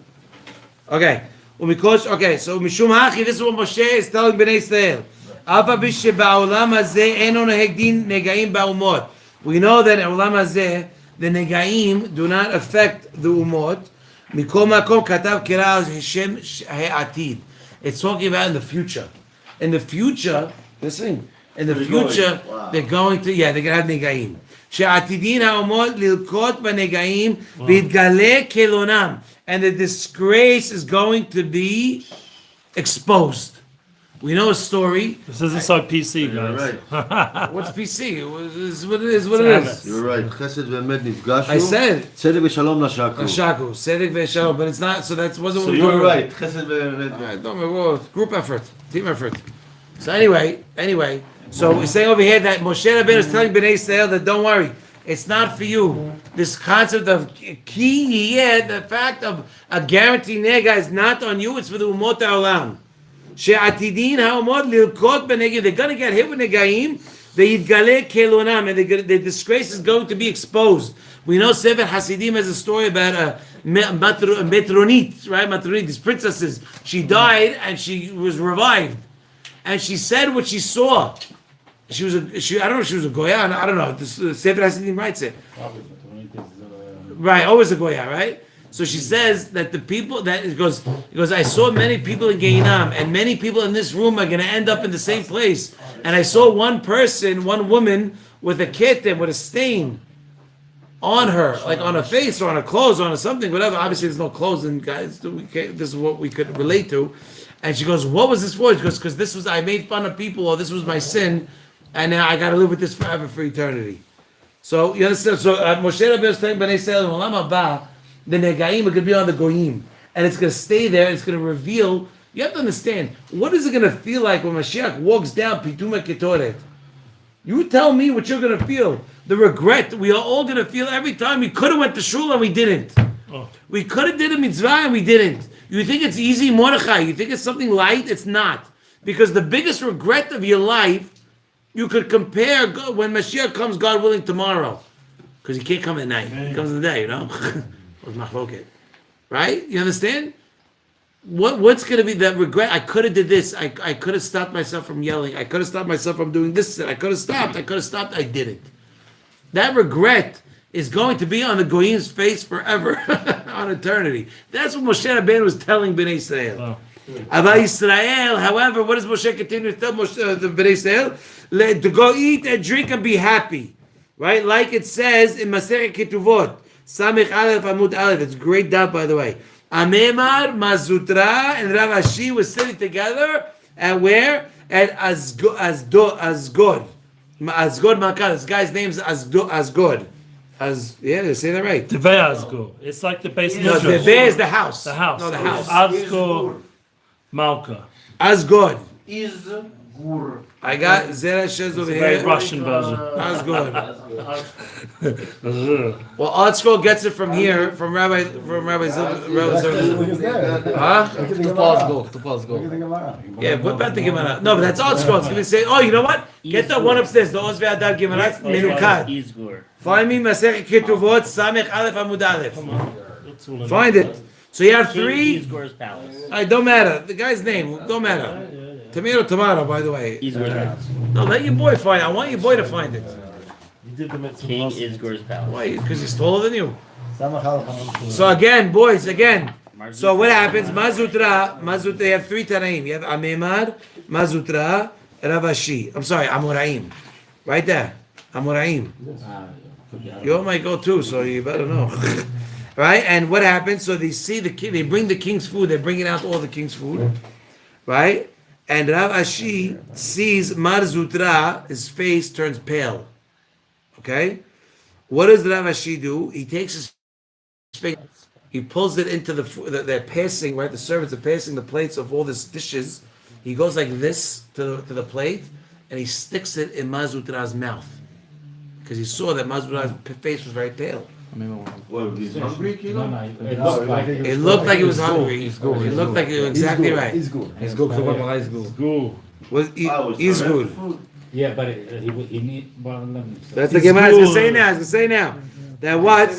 Speaker 1: Okay. So Mishum Hachi, this is what Moshe is telling Bnei Israel. Ava bishe ba'olam hazeh eno neheg din negaim ba'umot. We know that in Olam hazeh, the negaim do not affect the umot. Mikol makom katav kira Hashem ha'atid. It's talking about in the future. In the future, listen. In the future, they're going to have negaim. She'atidin ha'umot lilkot ba'negaim b'itgaleh kelonam. And the disgrace is going to be exposed. We know a story.
Speaker 2: This isn't so PC, guys.
Speaker 3: right.
Speaker 1: What's PC? It's what it is. What it is.
Speaker 3: You're right. חסד ואמת נפגשו.
Speaker 1: I said
Speaker 3: צדק ושלום נשקו.
Speaker 1: Shaku, Sedek Veshalom, but it's not. So that wasn't
Speaker 3: So
Speaker 1: what we
Speaker 3: you're
Speaker 1: were
Speaker 3: right. חסד ואמת.
Speaker 1: All right, don't worry. Group effort, team effort. So anyway, so we're saying over here that Moshe Rabbeinu is telling Bnei Israel that don't worry. It's not for you. This concept of ki yeh, the fact of a guarantee nega is not on you. It's for the umot ha'olam. She'atidin ha'umot lilkot b'negim. They're going to get hit with negaim. They yitgale kelonam, and the disgrace is going to be exposed. We know Sefer Hasidim has a story about Metronit, right? Metronit, these princesses. She died and she was revived, and she said what she saw. I don't know if she was a goya. I don't know. The Sefer Hasidim writes it. Right, always a goya, right? So she says that the people that it goes, I saw many people in Geinam, and many people in this room are going to end up in the same place. And I saw one woman with a kitten, with a stain on her, like on her face or on her clothes, or on something, whatever. Obviously, there's no clothes, and guys, this is what we could relate to. And she goes, "What was this for?" She goes, "Because I made fun of people, or this was my sin, and now I got to live with this forever for eternity." So you understand? So Moshe Rabbeinu is telling Bnei Israel, "Olam haba, the negaim are going to be on the goyim, and it's going to stay there. It's going to reveal." You have to understand, what is it going to feel like when Mashiach walks down Pituma Ketoret? You tell me what you're going to feel. The regret we are all going to feel every time we could have went to shul and we didn't. We could have did a mitzvah and we didn't. You think it's easy, Mordechai? You think it's something light? It's not. Because the biggest regret of your life, you could compare when Mashiach comes, God willing, tomorrow. Because he can't come at night. He comes in the day, you know? Right? You understand? What's going to be that regret? I could have did this. I could have stopped myself from yelling. I could have stopped myself from doing this. I could have stopped. I didn't. That regret is going to be on the Goyim's face forever, on eternity. That's what Moshe Rabbeinu was telling Bnei Israel. Ava Yisrael, however, what does Moshe continue to tell the Bnei Israel? To go eat and drink and be happy. Right? Like it says in Masechet Ketuvot, Samech Aleph Amud Aleph. It's a great dot, by the way. Amemar, Mazutra, and Rav Ashi were sitting together at where? At Asgod. Asgod Makal. This guy's name is Asgod. Yeah, they say that right.
Speaker 2: Tevei Asgod. It's like the base.
Speaker 1: No, Tevei is the house.
Speaker 2: The house.
Speaker 1: No, the house.
Speaker 2: Asgod Malka.
Speaker 1: Asgod.
Speaker 3: Is gur.
Speaker 1: I got Zera Shimshon over
Speaker 2: Very
Speaker 1: here.
Speaker 2: Russian version.
Speaker 1: Asgod. Well, Artschool gets it from here, from Rabbi Zilber. Huh? Yeah, what about the Gemara? No, but that's Artschool. It's going to say, oh, you know what? Get that one upstairs. The Oz Ve'adav Gemara. Menukad. Find me Masechet Ketuvot Samech Aleph Amud Aleph. Find it. So you have three. It don't matter. The guy's name don't matter. Tomato, by the way. No, let your boy find it. I want your boy to find it.
Speaker 7: King Isgor's palace.
Speaker 1: Why? Because he's taller than you. So again, boys, So what happens? Mazutra, they have three Tanaim. You have Amemar, Mazutra, Rav Ashi. I'm sorry, Amoraim. Right there. Amoraim. You might go too, so you better know. Right? And what happens? So they see the king, they bring the king's food, they're bringing out all the king's food. Right? And Rav Ashi sees Mar Zutra, his face turns pale. Okay? What does Rav Ashi do? He takes his finger, he pulls it into they're passing, right? The servants are passing the plates of all these dishes. He goes like this to the plate, and he sticks it in Mar Zutra's mouth. Because he saw that Mar Zutra's face was very pale.
Speaker 3: What, he's hungry, Kilo?
Speaker 1: It looked like he was hungry. It looked like it was exactly right.
Speaker 5: He's good.
Speaker 9: He's good.
Speaker 1: He's good.
Speaker 6: Yeah, but he need. Well,
Speaker 1: That's the Gemara. I was gonna say now. That what?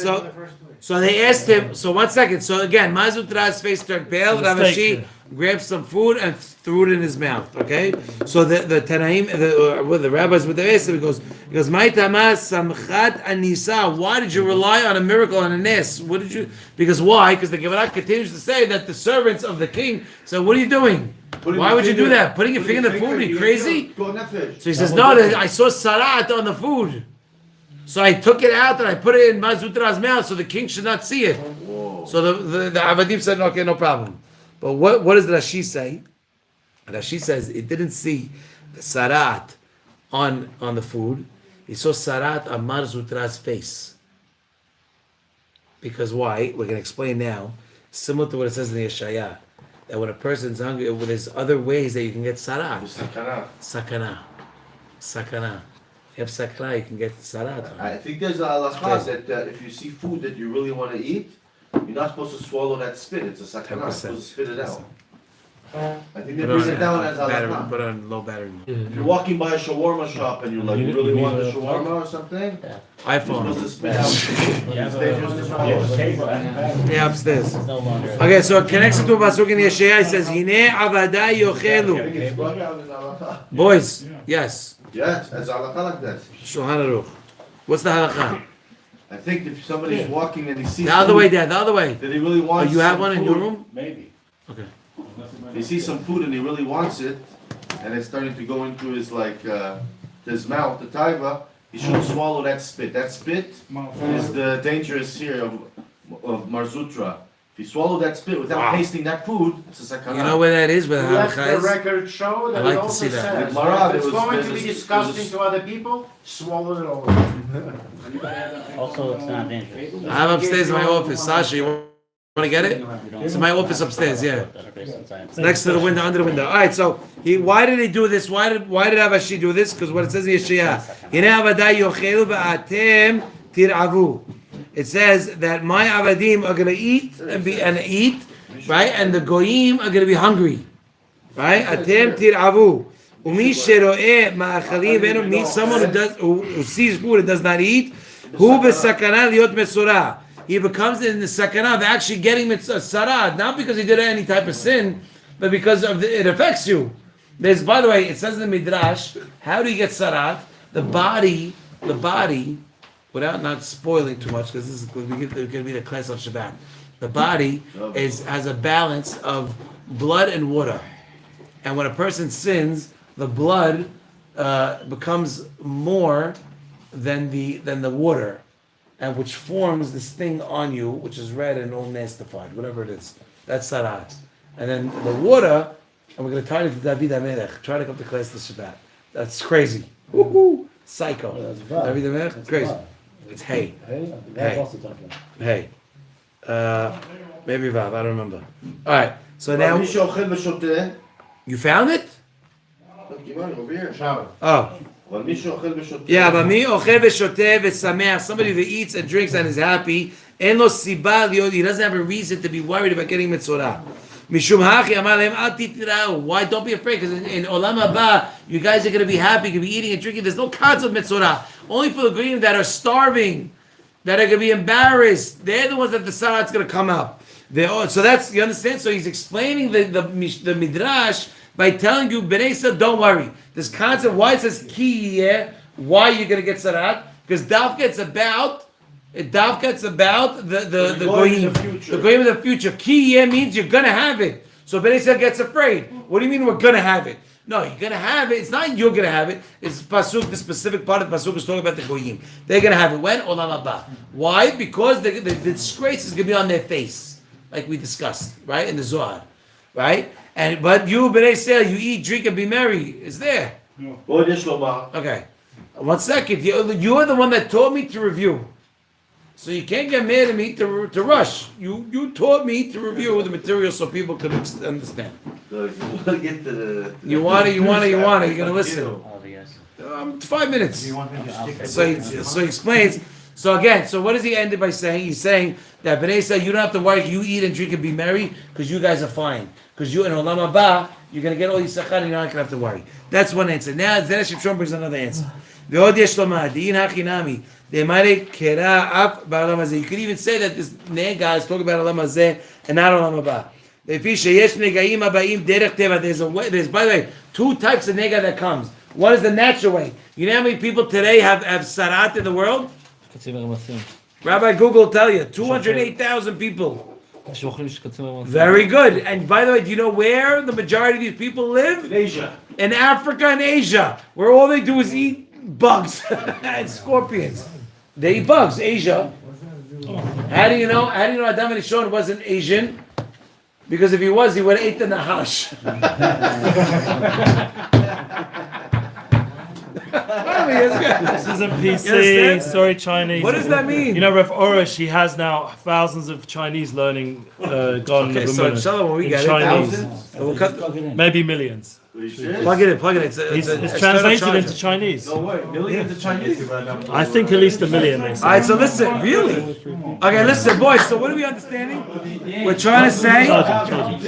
Speaker 1: So they asked him. So 1 second. So again, Mazutra's face turned pale. Rav Ashi grabbed some food and threw it in his mouth. Okay. So the Tanaim, the rabbis with the asked him, he goes, "My tamas samchat anisa." Why did you rely on a miracle and a nes? What did you? Because why? Because the Gemara continues to say that the servants of the king said, "What are you doing? Why would you do that? Putting your finger in the food? Are you crazy?" So he says, "No, I saw sarat on the food. So I took it out and I put it in Mazutra's mouth so the king should not see it." So the Avadim said, "Okay, no problem." But what does Rashi say? Rashi says it didn't see the sarat on the food. He saw sarat on Mar Zutra's face. Because why? We're going to explain now. Similar to what it says in the Yeshaya, that when a person's hungry, there's other ways that you can get sarat. Sakana. You have sakla, you can get sarat.
Speaker 3: I think there's a halakha that if you see food that you really want to eat, you're not supposed to swallow that spit. It's a sakana. You're supposed to spit it out. I think they bring it down as halakha.
Speaker 1: Put on low battery.
Speaker 3: If you're walking by a shawarma shop and you're like, you really want the shawarma or something, you're
Speaker 1: iPhone.
Speaker 3: supposed to spit out. It's dangerous to swallow.
Speaker 1: Yeah, upstairs.
Speaker 7: It's no longer.
Speaker 1: Okay, so it connects it to a pasuk in Yeshaya. It says, "Hine avada yochelu."
Speaker 3: It's brought out as halakha.
Speaker 1: Boys, yes.
Speaker 3: Yes, as halakha like that.
Speaker 1: Shulchan Aruch. What's the halakha?
Speaker 3: I think if somebody's walking and he sees
Speaker 1: The other
Speaker 3: food
Speaker 1: way, Dad. The other way.
Speaker 3: that he really
Speaker 1: Oh,
Speaker 3: wants,
Speaker 1: you have
Speaker 3: some
Speaker 1: one in your
Speaker 3: food,
Speaker 1: room?
Speaker 6: Maybe.
Speaker 1: Okay.
Speaker 3: If he sees some food and he really wants it, and it's starting to go into his his mouth, the taiva, he shouldn't swallow that spit. That spit is the dangerous here of Marzutra. If you swallow that spit without tasting that food, it's a sakana.
Speaker 1: You know where that is? Where the
Speaker 10: Let
Speaker 1: halakha
Speaker 10: the
Speaker 1: is?
Speaker 10: record show that
Speaker 1: I'd like
Speaker 10: it
Speaker 1: to
Speaker 10: also
Speaker 1: see that.
Speaker 10: says,
Speaker 3: With Mara,
Speaker 10: if it's
Speaker 3: there was-
Speaker 10: going to
Speaker 3: there
Speaker 10: be
Speaker 3: was-
Speaker 10: disgusting
Speaker 3: there was-
Speaker 10: to other people, swallow it all.
Speaker 7: Also, it's not dangerous.
Speaker 1: I have upstairs in my office. Sasha, you want to get it?
Speaker 7: We don't-
Speaker 1: It's in my office upstairs. Yeah.
Speaker 7: That are based on science.
Speaker 1: It's next to the window, under the window. All right. So why did he do this? Why did Avashi do this? Because what it says in Yeshaya, "Hine avadai yochelu va'atem tiravu." It says that my avadim are gonna eat and eat, right? And the goyim are gonna be hungry, right? Atem tiravu. Umi sheroeh ma'achalim ve'enu. Someone who sees food and does not eat, hu b'sakana liot mesorah. He becomes in the sakana of actually getting sarad, not because he did any type of sin, but because of it affects you. There's, by the way, it says in the Midrash, how do you get sarad? The body, without not spoiling too much, because this is going to be the class of Shabbat. The body has a balance of blood and water, and when a person sins, the blood becomes more than the water, and which forms this thing on you, which is red and all nastified, whatever it is. That's sarat. And then the water, and we're going to tie it to David HaMelech. Try to come to class this Shabbat. That's crazy. Woohoo! Psycho. David HaMelech? Crazy. It's hay. Hey. Maybe Vav, I don't remember. Alright, so now, you found it?
Speaker 3: Over here.
Speaker 1: Oh. Yeah, but me ochel v'shoteh v'sameach, somebody that eats and drinks and is happy, en lo siba liot, he doesn't have a reason to be worried about getting mitzorah. Mishum hachi amar lehem al titirau. Why? Don't be afraid, because in olam haba, you guys are going to be happy, you can be eating and drinking. There's no concept of mitzorah. Only for the green that are starving, that are going to be embarrassed. They're the ones that the sarat's going to come up. So that's, you understand? So he's explaining the midrash by telling you, Bnei Yisrael, don't worry. This concept, why it says ki yeh, why you're going to get sarat, because Davka it's about the goyim, the goyim of the future. Ki yeh means you're going to have it. So Bnei Yisrael gets afraid. What do you mean we're going to have it? No, you're going to have it. It's not you're going to have it. It's pasuk. The specific part of the pasuk is talking about the goyim. They're going to have it. When? Olam haba. Why? Because the disgrace is going to be on their face, like we discussed, right, in the Zohar, right? But you, Bnei Yisrael, you eat, drink, and be merry. It's there. Okay. 1 second. You're the one that taught me to review. So you can't get mad at me to rush. You taught me to review the material so people could understand. You want it. You're going to listen. 5 minutes. So he explains. So again, so what does he end it by saying? He's saying that Bnei Yisrael, you don't have to worry. You eat and drink and be merry because you guys are fine. Because you in Olam Haba, you're going to get all your sachar and you're not going to have to worry. That's one answer. Now, Zera Shimshon brings another answer. You could even say that this nega is talking about Olam Hazeh and not Olam Haba. There's, by the way, 2 types of nega that comes. One is the natural way. You know how many people today have sarat in the world? Rabbi Google will tell you, 208,000 people. Very good. And by the way, do you know where the majority of these people live?
Speaker 3: In Asia.
Speaker 1: In Africa and Asia, where all they do is eat bugs and scorpions. They eat bugs. Asia. How do you know Adam and Rishon wasn't Asian? Because if he was, he would have ate the nahash.
Speaker 2: This isn't PC. Sorry, Chinese.
Speaker 1: What does that mean?
Speaker 2: You know, Rav Orish, he has now thousands of Chinese learning gone
Speaker 1: Okay, so inshallah, when we
Speaker 2: in
Speaker 1: get
Speaker 2: Chinese.
Speaker 1: it, we'll cut.
Speaker 2: Maybe millions.
Speaker 1: Plug it in.
Speaker 2: It's translated into Chinese.
Speaker 3: No way, millions of Chinese.
Speaker 2: I think at least 1 million. They say.
Speaker 1: All right, so listen, really? Okay, listen, boys. So what are we understanding? We're trying to say.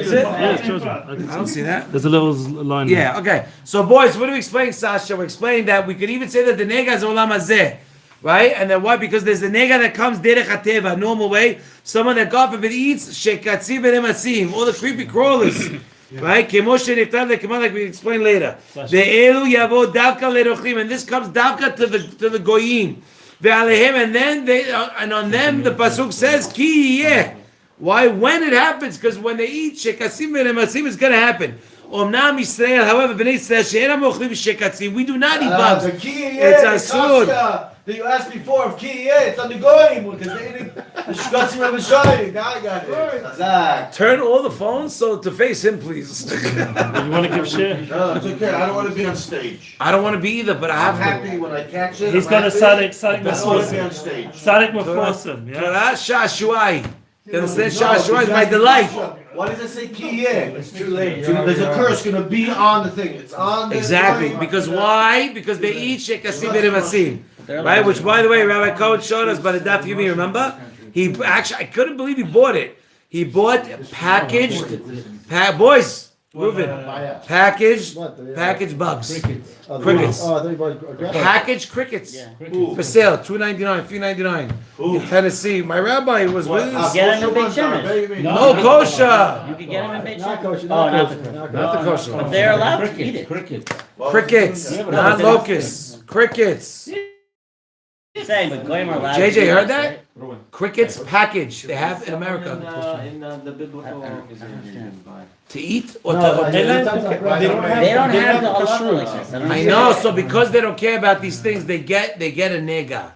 Speaker 1: Is it?
Speaker 2: Yeah, it's children.
Speaker 1: I don't see that.
Speaker 2: There's a little line. there.
Speaker 1: Yeah. Okay. So, boys, what are we explaining, Sasha? We're explaining that we could even say that the nega is olam hazeh, right? And then why? Because there's the nega that comes derech hateva, normal way. Someone that God forbid eats shekatzim v'nemasim, all the creepy crawlers. Right? Like we explain later. Ve'elu yavo davka lerochim, and this comes davka to the goyim. Ve'alehim, and then and on them the pasuk says ki yeh. Why? When it happens? Because when they eat shekatzim v'nemasim, it's going to happen. Omnam Yisrael, however, Bnei Yisrael she'enam ochlim shekatzim. We do not eat bugs.
Speaker 3: The key
Speaker 1: It's a
Speaker 3: kasha
Speaker 1: sword.
Speaker 3: that you asked before of ki it's on the goyim because they eat the shkatzim and the Now I got it. Chazak.
Speaker 1: Turn all the phones so to face him, please.
Speaker 2: You want to give share?
Speaker 3: No, it's okay. I don't want to be on stage.
Speaker 1: I don't want to be either, but I
Speaker 3: I'm
Speaker 1: have
Speaker 3: happy when I catch it.
Speaker 2: He's
Speaker 3: I'm
Speaker 2: got a
Speaker 3: happy.
Speaker 2: Sadik
Speaker 3: I don't want to be on
Speaker 2: Mufossim.
Speaker 3: stage.
Speaker 2: Sadik Mufossim,
Speaker 1: to.
Speaker 2: yeah?
Speaker 1: Torah Shashuai. You understand?
Speaker 3: No,
Speaker 1: Shashuai is my
Speaker 3: because
Speaker 1: delight.
Speaker 3: Why does it say ki It's too late. There's a curse going to be on the thing. It's on the
Speaker 1: Exactly. Because why? Because they eat shekasim v'nemasim. Right? Which, by the way, Rabbi Cohen showed us by the Daf Yomi, remember? He actually, I couldn't believe he bought it. He bought packaged, boys, Reuven, packaged bugs. Crickets.
Speaker 5: Oh, I thought you bought a grandpa.
Speaker 1: Packaged crickets.
Speaker 7: Yeah.
Speaker 1: For sale, $2.99, $3.99 in Tennessee. My rabbi was with us.
Speaker 7: Get him in Beit Shemesh.
Speaker 1: No kosher.
Speaker 7: You can get him in Beit
Speaker 5: Not
Speaker 7: Shemesh.
Speaker 5: kosher.
Speaker 7: Oh, not
Speaker 5: kosher.
Speaker 7: the
Speaker 5: Not
Speaker 1: Not the
Speaker 5: kosher.
Speaker 1: kosher.
Speaker 7: But they're allowed to eat it.
Speaker 1: Crickets, not locusts. Crickets.
Speaker 7: Saying, but goyim are allowed.
Speaker 1: JJ,
Speaker 7: to eat
Speaker 1: heard
Speaker 7: it,
Speaker 1: that?
Speaker 7: right?
Speaker 1: Crickets packaged. They have in America.
Speaker 10: In the biblical.
Speaker 1: To eat or
Speaker 5: No,
Speaker 1: to.
Speaker 5: they don't have
Speaker 7: They don't have the halacha like this.
Speaker 1: I know. So because they don't care about these things, they get a nega.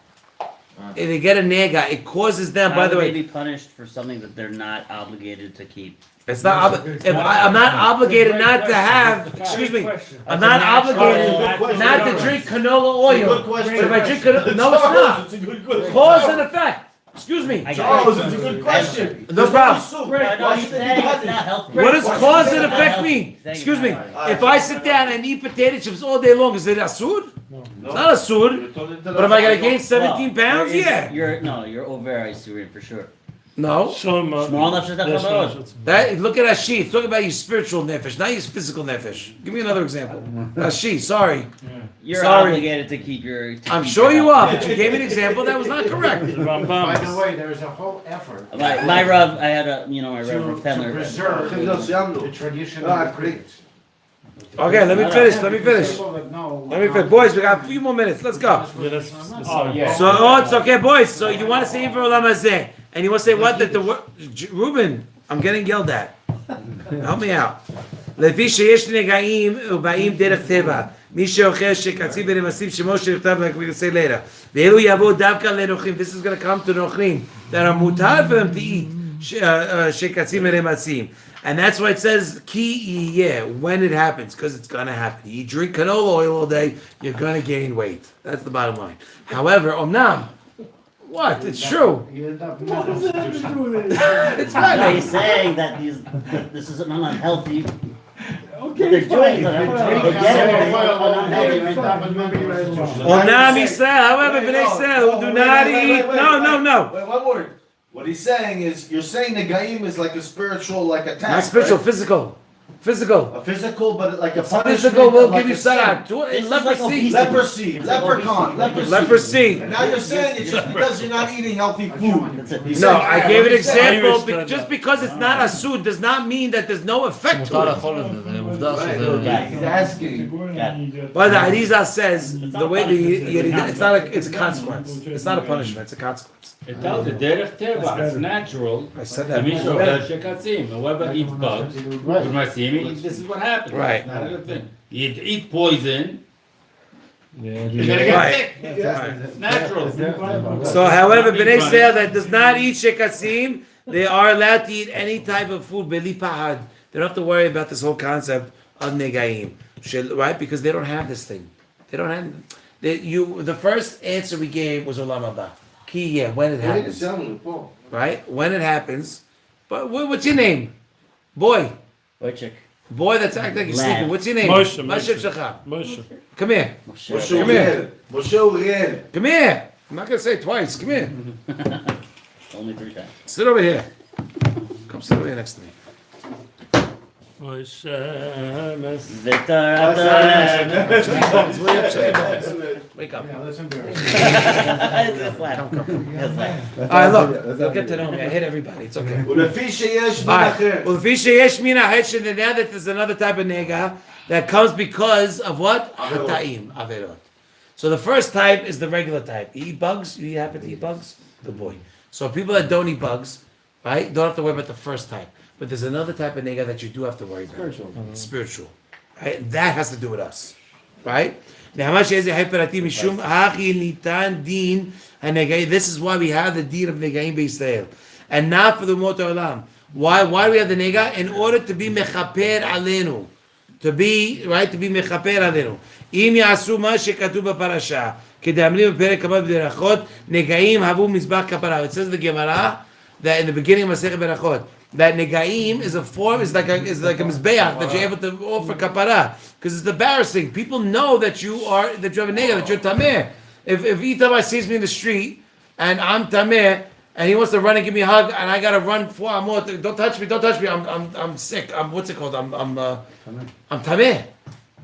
Speaker 1: They get a nega. It causes them. By the
Speaker 7: How would
Speaker 1: way,
Speaker 7: they be punished for something that they're not obligated to keep?
Speaker 1: it's not. If I'm not obligated not to have. Excuse me. I'm not obligated not to drink canola oil. But if I drink canola, no, it's not.
Speaker 3: It's a good question.
Speaker 1: Cause and effect. Excuse me.
Speaker 7: I
Speaker 3: Charles, it's a good question.
Speaker 1: No problem.
Speaker 7: No, he's saying it's not healthy.
Speaker 1: What does cause and
Speaker 7: It's not
Speaker 1: effect
Speaker 7: healthy.
Speaker 1: mean?
Speaker 7: Saying
Speaker 1: Excuse
Speaker 7: it's
Speaker 1: me.
Speaker 7: not healthy.
Speaker 1: If I sit down and eat potato chips all day long, is it asur? It's not asur. But am I gonna gain 17 pounds?
Speaker 7: There is-
Speaker 1: Yeah.
Speaker 7: You're over Syrian for sure.
Speaker 1: No.
Speaker 2: Show him.
Speaker 7: Small enough to
Speaker 2: yeah,
Speaker 7: follow.
Speaker 1: That look at Ashi. Talk about your spiritual nefesh, not your physical nefesh. Give me another example. Ashi, sorry.
Speaker 7: You're
Speaker 1: Sorry.
Speaker 7: obligated to keep your.
Speaker 1: I'm sure you are, but you gave me an example that was not correct.
Speaker 10: By the
Speaker 2: Rambam.
Speaker 10: way, there's a whole effort
Speaker 7: My Rav, I had my
Speaker 10: to
Speaker 7: Rav Fendler.
Speaker 10: preserve the tradition of the Greeks.
Speaker 1: Okay, let me finish. Let me finish.
Speaker 10: People that know-
Speaker 1: Let me finish. Boys, we got a few more minutes. Let's go.
Speaker 10: Oh, yeah.
Speaker 1: So, it's okay, boys. So you want to say for Olam Hazeh, and you want to say what? That the word, Reuben, I'm getting yelled at. Help me out. לפי שיש נגעים ובאים דרך טבע, מי שאוכל שקצים ונמסים שמו שנכתב, like we can say later. ואלו יבואו דווקא לנוכלים. This is going to come to נוכלים that are מותר for them to eat שקצים ונמסים. And that's why it says ki yeh, when it happens, because it's going to happen. You drink canola oil all day, you're going to gain weight. That's the bottom line. However, omnam, what? It's true.
Speaker 10: You end up
Speaker 1: It's not.
Speaker 7: He's saying that this is an unhealthy. What they're doing is they get it, it's unhealthy.
Speaker 1: Omnam Yisrael, however, Bnei Yisrael who do not eat. No.
Speaker 3: Wait, one word. What he's saying is, you're saying the Gaim is like a spiritual, like attack.
Speaker 1: Not spiritual,
Speaker 3: right?
Speaker 1: physical.
Speaker 3: A physical, but like a punishment.
Speaker 1: Physical will
Speaker 3: like
Speaker 1: give you
Speaker 3: a sin.
Speaker 1: sarak.
Speaker 7: This is like
Speaker 1: Leprosy.
Speaker 7: obesity.
Speaker 3: Leprechaun.
Speaker 1: Leprosy.
Speaker 3: And now you're saying it's just because you're not eating healthy food.
Speaker 7: That's it.
Speaker 3: He's
Speaker 1: No,
Speaker 3: saying-
Speaker 1: I gave an
Speaker 3: He's saying-
Speaker 1: example.
Speaker 2: Irish standard.
Speaker 1: Just because it's not a suit does not mean that there's no effect to
Speaker 4: מותר
Speaker 1: it.
Speaker 4: לאכול את זה, זה עובדה
Speaker 3: Right,
Speaker 4: שזה...
Speaker 3: He's asking.
Speaker 1: But the Arizal says the way it's not it's a consequence. It's not a punishment. It's a consequence.
Speaker 6: It tells you, derech teva, it's natural.
Speaker 1: I said that.
Speaker 6: למי שאוכל שקצים, whoever eats bugs, ומסים, this is what happens.
Speaker 1: Right.
Speaker 6: It's not a good thing. You eat poison,
Speaker 2: Yeah,
Speaker 6: you're gonna get
Speaker 1: Right.
Speaker 6: sick. It's natural.
Speaker 1: So, however, Bnei Yisrael that does not eat shekasim, they are allowed to eat any type of food. Beli pahad. They don't have to worry about this whole concept of negaim, right? Because they don't have this thing. They don't have. The first answer we gave was olam haba. Ki yeh, when it happens, right? When it happens. But what's your name, boy?
Speaker 7: Wojciech.
Speaker 1: Boy that's acting like he's
Speaker 7: Lad.
Speaker 1: sleeping. What's your name?
Speaker 2: Moshe,
Speaker 1: Moshe
Speaker 2: Moshe.
Speaker 1: Shachar.
Speaker 2: Moshe.
Speaker 1: Come here.
Speaker 3: Moshe
Speaker 1: Come here.
Speaker 3: Uriel. Moshe Uriel.
Speaker 1: Come here. I'm not gonna say it twice. Come here.
Speaker 7: Only 3 times.
Speaker 1: Sit over here. Come sit over here next to me.
Speaker 2: Moshe.
Speaker 1: Wake up.
Speaker 10: Yeah, that's embarrassing.
Speaker 7: It's flat.
Speaker 1: Come.
Speaker 7: It's flat.
Speaker 1: All right, look. You'll get to know me. I hit everybody. It's okay.
Speaker 3: ולפי שיש
Speaker 1: All
Speaker 3: מן
Speaker 1: right.
Speaker 3: אחר.
Speaker 1: Well, fish yesh min ha'eshin, and now that there's another type of nega that comes because of what? Hata'im, averot. So the first type is the regular type. You eat bugs? You happen to eat bugs? Good boy. So people that don't eat bugs, right, don't have to worry about the first type. But there's another type of nega that you do have to worry about. Spiritual. Right? That has to do with us. Right? This is why we have the deed of negaim b'Yisrael, and not for the umot ha'olam. Why do we have the nega? In order to be mechaper alenu, to be mechaper alenu. Im yasu ma shekatuv b'parasha, kedamlim b'perek kabad b'derachot, negaim havu mizbach kapara. It says in the Gemara that in the beginning of Masechet Berachot, that negaim is a form, is like a mizbeach that you're able to offer kapara, because it's embarrassing. People know that you have a nega, that you're tameh. If Itamar sees me in the street and I'm tameh and he wants to run and give me a hug and I gotta run for amot, don't touch me, I'm sick. What's it called? I'm tameh.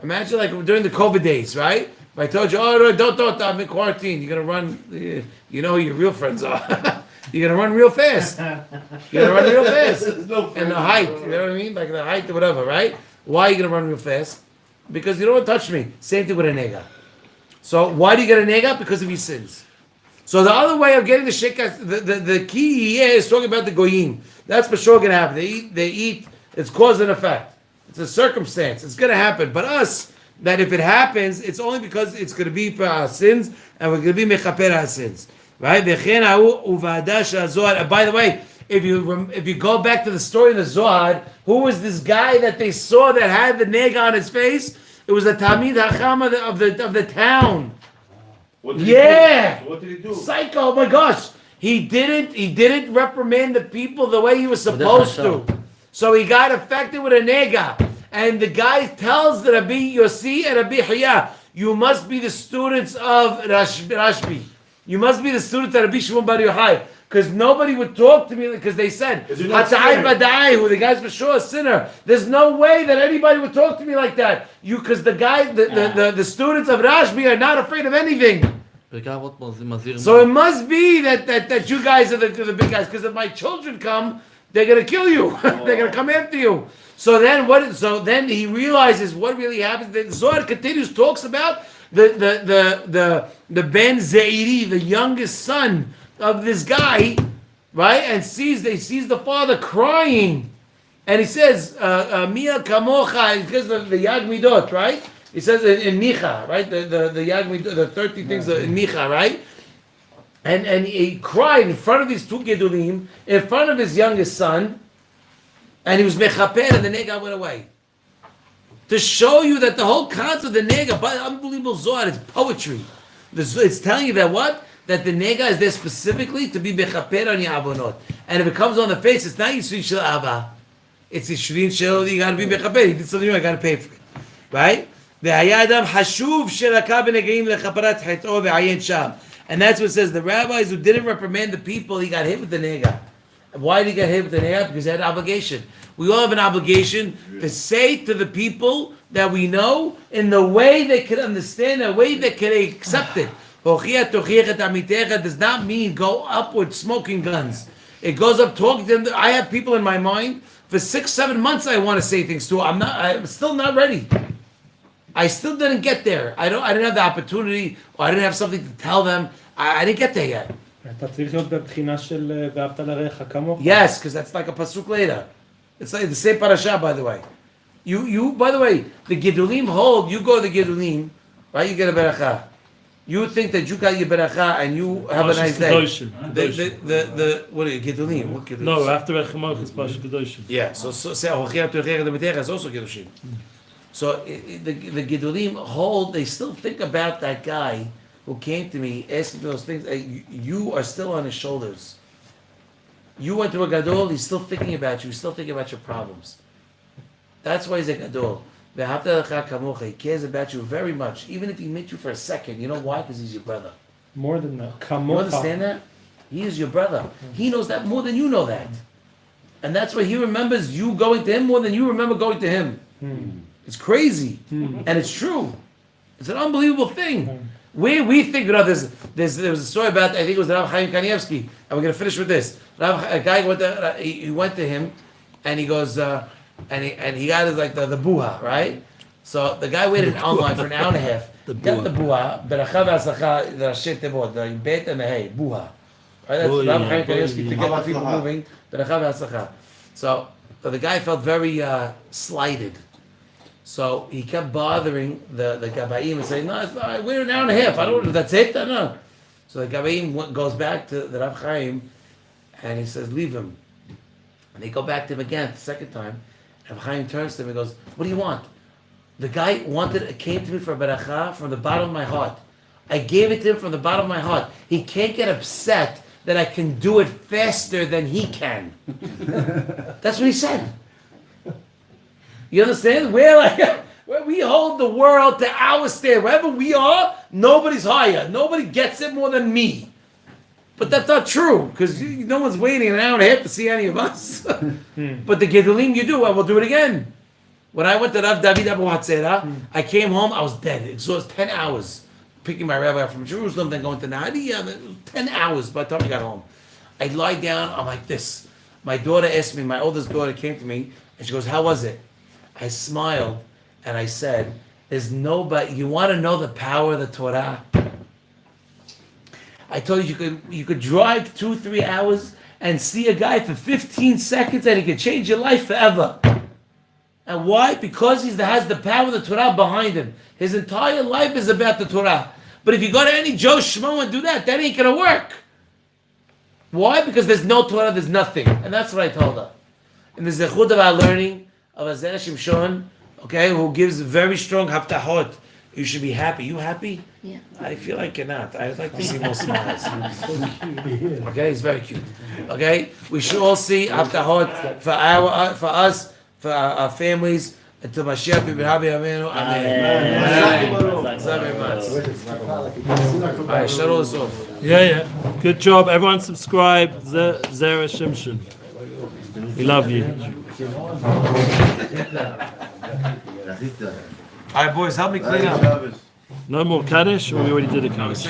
Speaker 1: Imagine like during the COVID days, right? If I told you, oh, don't, I'm in quarantine. You're gonna run. You know who your real friends are. You're gonna run real fast. And the height, you know what I mean? Like the height or whatever, right? Why are you gonna run real fast? Because you don't want to touch me. Same thing with a nega. So why do you get a nega? Because of your sins. So the other way of getting the shekas, the key here is talking about the goyim. That's for sure gonna happen. They eat. It's cause and effect. It's a circumstance. It's gonna happen. But us, that if it happens, it's only because it's gonna be for our sins, and we're gonna be mechaper our sins. Right? And by the way, if you go back to the story of the Zohar, who was this guy that they saw that had the nega on his face? It was the Talmid Hacham of the town.
Speaker 3: What did
Speaker 1: Yeah.
Speaker 3: he do? What did he do?
Speaker 1: Psycho! Oh my gosh, he didn't reprimand the people the way he was supposed to. So he got affected with a nega, and the guy tells the Rabbi Yossi and Rabbi Hiya, you must be the students of Rashbi. You must be the students of Rabbi Shimon Bar Yochai, because nobody would talk to me, because they said, Hatzai Badai, who the guy's for sure a sinner. There's no way that anybody would talk to me like that. Because the students of Rashbi are not afraid of anything. So it must be that you guys are the big guys, because if my children come, they're gonna kill you. They're gonna come after you. So then then he realizes what really happens. The Zohar continues, talks about the Ben Zeiri, the youngest son of this guy, right? And sees the father crying, and he says, "Mia kamocha," because the Yag Midot, right? He says in Micha, right? The Yag Midot, the 30 things in Micha, right? And he cried in front of these two gedulim, in front of his youngest son, and he was mechaper, and the nega went away. To show you that the whole concept of the nega, by unbelievable Zohar, it's poetry. It's telling you that what? That the nega is there specifically to be mechaper on your avonot. And if it comes on the face, it's not yisrin shel ava. It's yisrin shel, you gotta be mechaper. He did something wrong, I gotta pay for it. Right? והיה אדם חשוב שלקה בנגעים לכפרת חטאו ועיין שם. And that's what it says. The rabbis who didn't reprimand the people, he got hit with the nega. Why did he get hit with the nega? Because he had an obligation. We all have an obligation to say to the people that we know in the way they can understand, a way they can accept it. Does not mean go up with smoking guns. It goes up talking to them. I have people in my mind for 6-7 months I want to say things to. I'm still not ready. I still didn't get there. I didn't have the opportunity, or I didn't have something to tell them. I didn't get there yet. Yes, because that's like a pasuk later. It's like the same parasha, by the way. You by the way, the Gedulim hold, you go to the Gedulim, right? You get a beracha. You think that you got your beracha and you have a nice day. The what are you, Gedulim? What Gedulim?
Speaker 2: No, after Echemach is Pasha Kedoshim.
Speaker 1: Yeah, so say Hochia to Hochia is also Kedoshim. So the Gedulim hold, they still think about that guy who came to me asking those things. You are still on his shoulders. You went to a Gadol, he's still thinking about you, he's still thinking about your problems. That's why he's a gadol. Ve'ahavta lecha kamocha. He cares about you very much, even if he met you for a second. You know why? Because he's your brother.
Speaker 9: More than that.
Speaker 1: You understand that? He is your brother. He knows that more than you know that. And that's why he remembers you going to him more than you remember going to him. It's crazy. And it's true. It's an unbelievable thing. We think, there was a story about, I think it was Rav Chaim Kanievsky, and we're going to finish with this. A guy he went to him, and he goes, and he got his, like the buha, right? So the guy waited online for an hour and a half. Got the buha, beracha v'asacha, the rashi tevot, the bet and the hey, buha. Right? That's Rav Chaim Kanievsky to get the people moving. Beracha v'asacha. So the guy felt very slighted. So he kept bothering the Gabaim and saying, no, it's not, we're an hour and a half. I don't. That's it. No. So the Gabaim goes back to the Rav Chaim, and he says, leave him. And they go back to him again the second time. Rav Chaim turns to him and goes, what do you want? The guy came to me for a beracha from the bottom of my heart. I gave it to him from the bottom of my heart. He can't get upset that I can do it faster than he can. That's what he said. You understand? Where we hold the world to our stand. Wherever we are, nobody's higher. Nobody gets it more than me. But that's not true, because no one's waiting an hour and a half to see any of us. But the Gedolim you do, I will do it again. When I went to Rav David Abu Hatzera, I came home, I was dead. It was 10 hours. Picking my rabbi up from Jerusalem, then going to Nadia, 10 hours by the time I got home. I lie down, I'm like this. My daughter asked me, my oldest daughter came to me, and she goes, how was it? I smiled, and I said, there's nobody, you want to know the power of the Torah? I told you could drive 2-3 hours and see a guy for 15 seconds and he could change your life forever. And why? Because he has the power of the Torah behind him. His entire life is about the Torah. But if you go to any Joe Schmo and do that ain't going to work. Why? Because there's no Torah, there's nothing. And that's what I told her. And the zechut of our learning of a Zera Shimshon, okay, who gives very strong haftahot. You should be happy. You happy?
Speaker 11: Yeah.
Speaker 1: I feel like you're not. I'd like to see more smiles. Okay, he's very cute. Okay, we should all see haftahot for us, for our families, until Mashiach be Rabbi Amenu. Amen. All right, shut all this off.
Speaker 2: Yeah. Good job. Everyone subscribe. Zera Shimshon. We love you.
Speaker 1: All right, boys, help me clean up.
Speaker 2: No more Kaddish, or we already did a Kaddish?